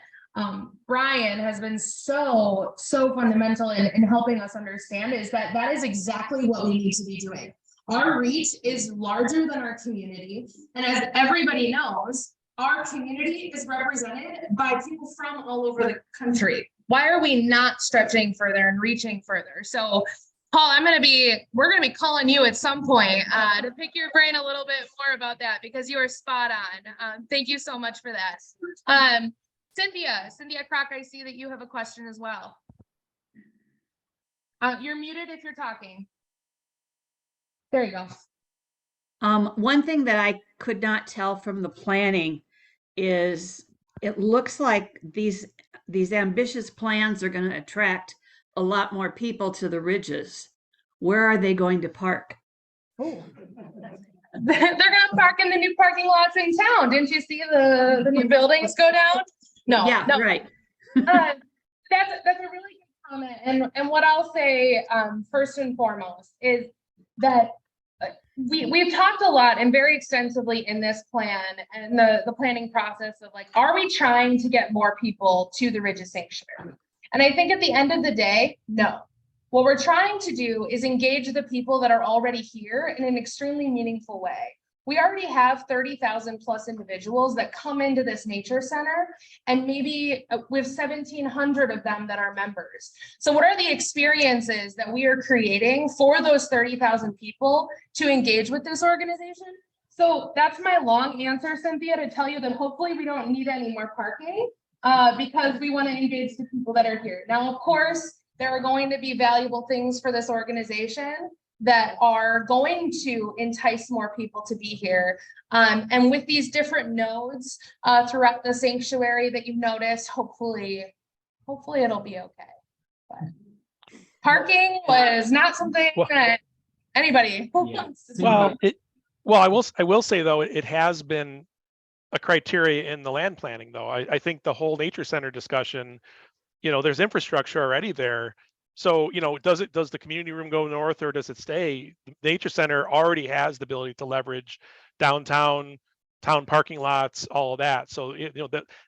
Brian has been so fundamental in helping us understand is that is exactly what we need to be doing. Our reach is larger than our community, and as everybody knows, our community is represented by people from all over the country. Why are we not stretching further and reaching further? So Paul, we're gonna be calling you at some point to pick your brain a little bit more about that, because you are spot on. Thank you so much for that. Cynthia Crock, I see that you have a question as well. You're muted if you're talking. There you go. One thing that I could not tell from the planning is it looks like these ambitious plans are going to attract a lot more people to the Ridges. Where are they going to park? Oh. They're gonna park in the new parking lots in town. Didn't you see the new buildings go down? No. Yeah, no. right. That's a really good comment. And what I'll say first and foremost is that we've talked a lot and very extensively in this plan and the planning process of like, are we trying to get more people to the Ridges Sanctuary? And I think at the end of the day, no. What we're trying to do is engage the people that are already here in an extremely meaningful way. We already have 30,000 plus individuals that come into this nature center, and maybe with 1,700 of them that are members. So what are the experiences that we are creating for those 30,000 people to engage with this organization? So that's my long answer, Cynthia, to tell you that hopefully we don't need any more parking because we want to engage the people that are here. Now, of course, there are going to be valuable things for this organization that are going to entice more people to be here. And with these different nodes throughout the sanctuary that you've noticed, hopefully it'll be okay. But parking was not something that anybody wants to see. Well, I will say though, it has been a criteria in the land planning though. I think the whole nature center discussion, there's infrastructure already there. So, does the community room go north or does it stay? The nature center already has the ability to leverage downtown, town parking lots, all of that. So,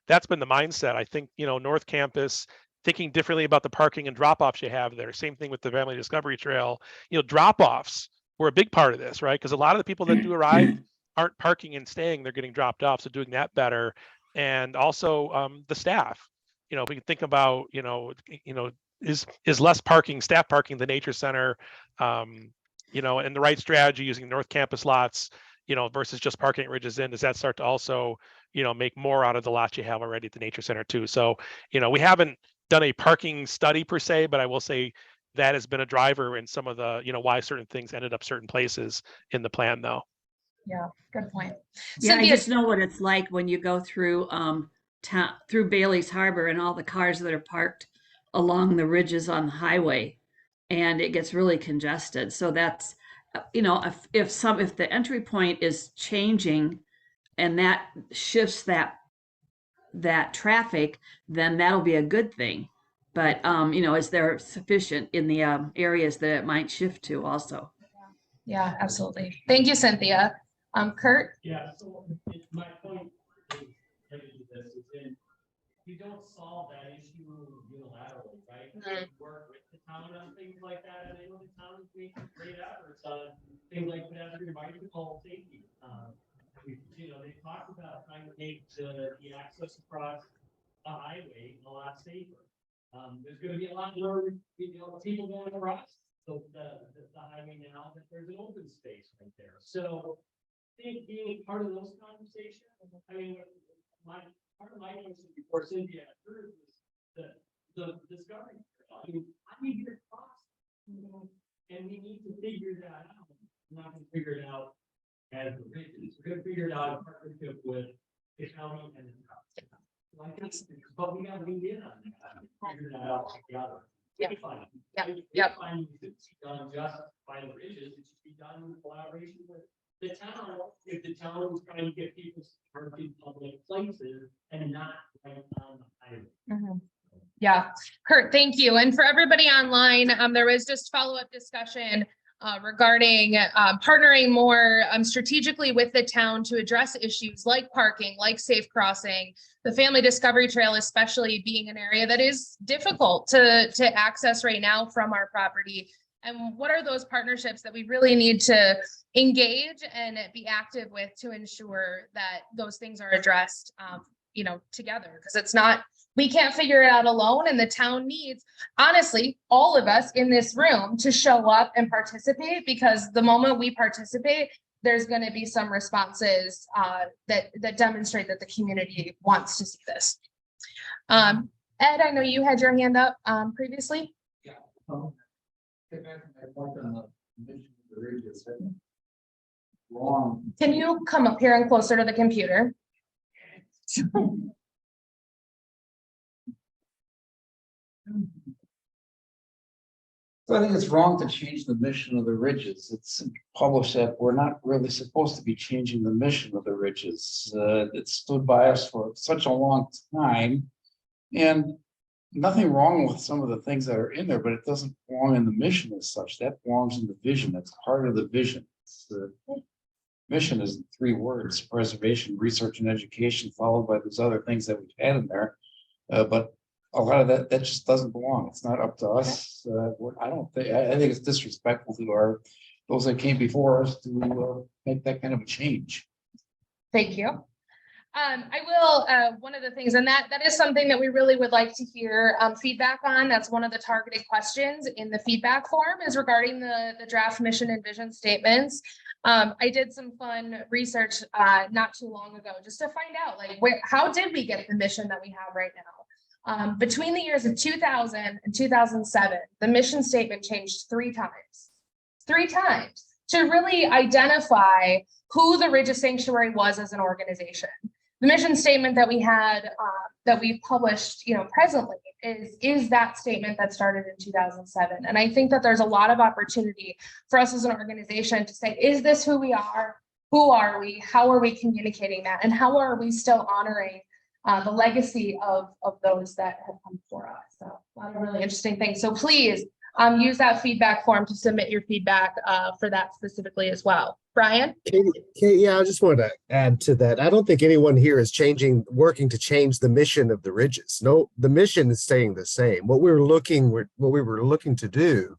that's been the mindset. I think, North Campus, thinking differently about the parking and drop-offs you have there. Same thing with the Family Discovery Trail. Drop-offs were a big part of this, right? Because a lot of the people that do arrive aren't parking and staying, they're getting dropped off. So doing that better. And also the staff, we can think about, is less parking, staff parking, the nature center, and the right strategy using North Campus lots, versus just parking at Ridges Inn. Does that start to also, make more out of the lots you have already at the nature center too? So, we haven't done a parking study per se, but I will say that has been a driver in some of the, why certain things ended up certain places in the plan though. Yeah, good point. Yeah, I Cynthia, just know what it's like when you go through through Bailey's Harbor and all the cars that are parked along the ridges on the highway, and it gets really congested. So that's, if the entry point is changing and that shifts that traffic, then that'll be a good thing. But is there sufficient in the areas that it might shift to also? yeah, absolutely. Thank you, Cynthia. Kurt? Yeah, so my point is related to this is in, you don't solve that issue unilaterally, right? You work with the town on things like that, and I know the town is making great efforts on things like pedestrian bicycle safety. They talked about trying to make the access across the highway a lot safer. There's going to be a lot more, people going across the highway now that there's an open space right there. So I think being part of those conversations, I mean, part of my question before Cynthia heard was the discovery. I mean, how do you get across? And we need to figure that out. We're not going to figure it out as the regions. We're going to figure it out in partnership with the county and the town. But we got to lean in on that. Figure that out together. Yeah. Yep. It's done just by the ridges. It should be done in collaboration with the town. If the town is trying to get people to park in public places and not right on the highway. Yeah, Kurt, thank you. And for everybody online, there was just follow-up discussion regarding partnering more strategically with the town to address issues like parking, like safe crossing, the Family Discovery Trail, especially being an area that is difficult to access right now from our property. And what are those partnerships that we really need to engage and be active with to ensure that those things are addressed, together? Because it's not, we can't figure it out alone, and the town needs, honestly, all of us in this room to show up and participate, because the moment we participate, there's going to be some responses that demonstrate that the community wants to see this. Ed, I know you had your hand up previously. Yeah. Wrong. Can you come up here and closer to the computer? So I think it's wrong to change the mission of the ridges. It's published that we're not really supposed to be changing the mission of the ridges. It stood by us for such a long time. And nothing wrong with some of the things that are in there, but it doesn't belong in the mission as such. That belongs in the vision. That's part of the vision. The mission is 3 words: preservation, research, and education, followed by those other things that we've had in there. But a lot of that just doesn't belong. It's not up to us. I think it's disrespectful to those that came before us to make that kind of a change. Thank you. I will, one of the things, and that is something that we really would like to hear feedback on. That's one of the targeted questions in the feedback form, is regarding the draft mission and vision statements. I did some fun research not too long ago just to find out, like, how did we get the mission that we have right now? Between the years of 2000 and 2007, the mission statement changed 3 times to really identify who the Ridges Sanctuary was as an organization. The mission statement that we had, that we've published, presently is that statement that started in 2007. And I think that there's a lot of opportunity for us as an organization to say, is this who we are? Who are we? How are we communicating that? And how are we still honoring the legacy of those that have come before us? So a lot of really interesting things. So please use that feedback form to submit your feedback for that specifically as well. Brian? Katie, yeah, I just wanted to add to that. I don't think anyone here is working to change the mission of the Ridges. No, the mission is staying the same. What we were looking to do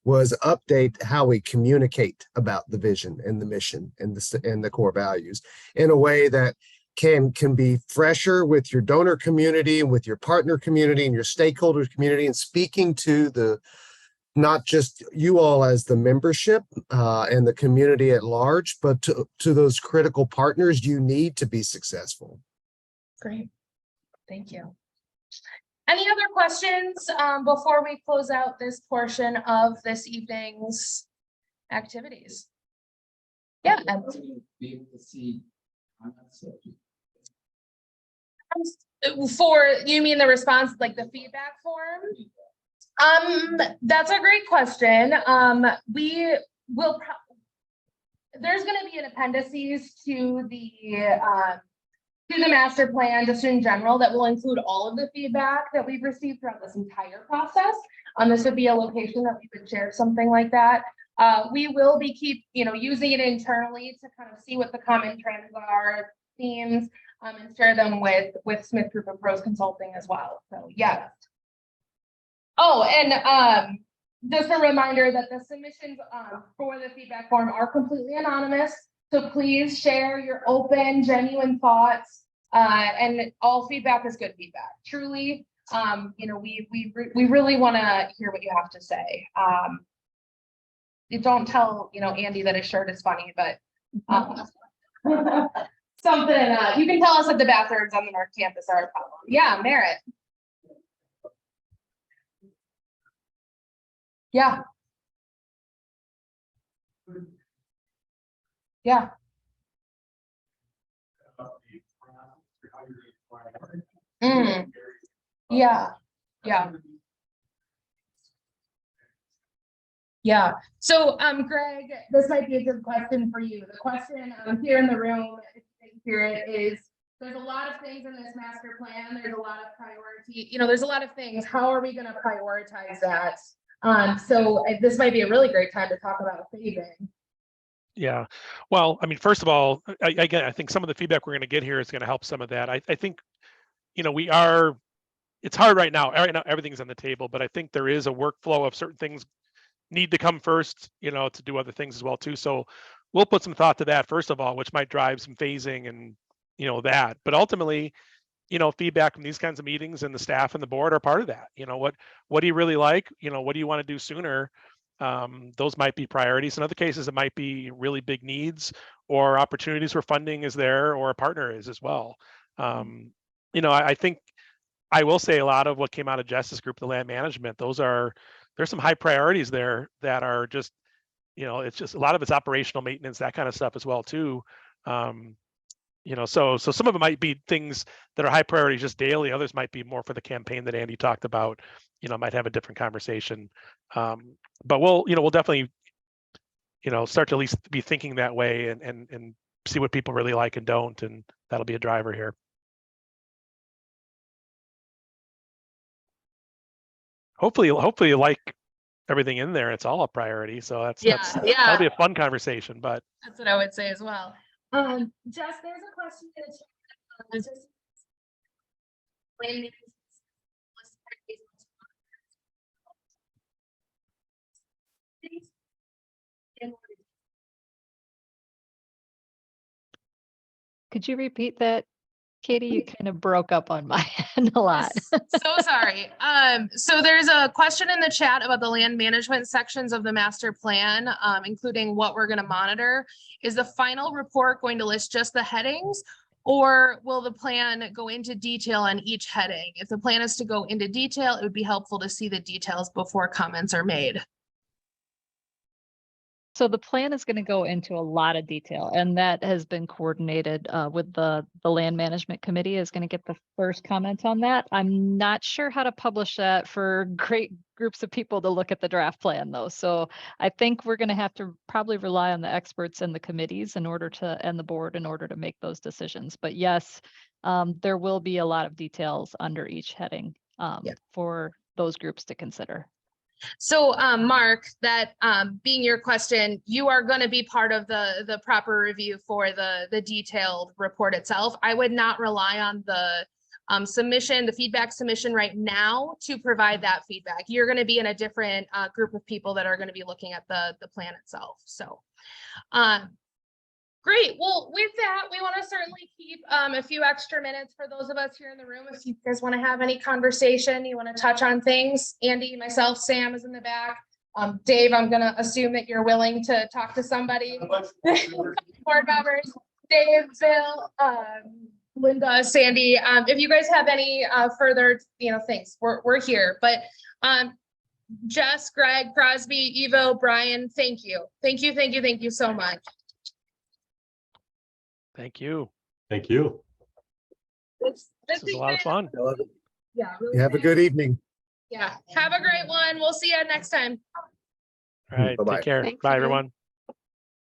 was update how we communicate about the vision and the mission and the core values in a way that can be fresher with your donor community and with your partner community and your stakeholders community, and speaking to not just you all as the membership and the community at large, but to those critical partners you need to be successful. Great. Thank you. Any other questions before we close out this portion of this evening's activities? Yeah. Be able to see on that subject. You mean the response, like the feedback form? That's a great question. We will, there's going to be an appendices to the master plan just in general that will include all of the feedback that we've received throughout this entire process. This would be a location that we would share something like that. We will be using it internally to kind of see what the common trends are, themes, and share them with Smith Group of Pros Consulting as well. So yes. Oh, and just a reminder that the submissions for the feedback form are completely anonymous. So please share your open, genuine thoughts, and all feedback is good feedback. Truly, we really want to hear what you have to say. You don't tell Andy that his shirt is funny, but something you can tell us that the bathrooms on the North Campus are a problem. Yeah, Merritt. Yeah. Yeah. Yeah. Yeah. Yeah. So, Greg, this might be a good question for you. The question here in the room, here is, there's a lot of things in this master plan. There's a lot of priority, there's a lot of things. How are we going to prioritize that? So this might be a really great time to talk about phasing. Yeah. Well, I mean, first of all, again, I think some of the feedback we're going to get here is going to help some of that. I think, it's hard right now. Right now, everything's on the table, but I think there is a workflow of certain things need to come first, to do other things as well too. So we'll put some thought to that first of all, which might drive some phasing and, that. But ultimately, feedback from these kinds of meetings and the staff and the board are part of that. What do you really like? What do you want to do sooner? Those might be priorities. In other cases, it might be really big needs or opportunities where funding is there or a partner is as well. I think I will say a lot of what came out of Jess's group, the land management, there's some high priorities there that are just, it's just a lot of it's operational maintenance, that kind of stuff as well too. So some of it might be things that are high priority just daily. Others might be more for the campaign that Andy talked about, might have a different conversation. But we'll definitely, start to at least be thinking that way and see what people really like and don't. And that'll be a driver here. Hopefully you like everything in there. It's all a priority. So that'll be a fun conversation, but that's what I would say as well. Jess, there's a question in the chat. Could you repeat that, Katie? You kind of broke up on my end a lot. So sorry. So there's a question in the chat about the land management sections of the master plan, including what we're going to monitor. Is the final report going to list just the headings, Or will the plan go into detail on each heading? If the plan is to go into detail, it would be helpful to see the details before comments are made. So the plan is going to go into a lot of detail, and that has been coordinated with the Land Management Committee is going to get the first comment on that. I'm not sure how to publish that for great groups of people to look at the draft plan though. So I think we're going to have to probably rely on the experts and the committees in order to, and the board in order to make those decisions. But yes, there will be a lot of details under each heading for those groups to consider. So, Mark, that being your question, you are going to be part of the proper review for the detailed report itself. I would not rely on the submission, the feedback submission right now to provide that feedback. You're going to be in a different group of people that are going to be looking at the plan itself. So, great. Well, with that, we want to certainly keep a few extra minutes for those of us here in the room. If you guys want to have any conversation, you want to touch on things, Andy, myself, Sam is in the back. Dave, I'm going to assume that you're willing to talk to somebody. Board members, Dave, Bill, Linda, Sandy, if you guys have any further, things, we're here. But Jess, Greg, Crosby, Evo, Brian, thank you. Thank you so much. Thank you. Thank you. This is a lot of fun. Yeah. Really You have a good evening. Yeah. Have a great one. We'll see you next time. All right. Bye-bye. Take care. Thanks Bye, again. everyone.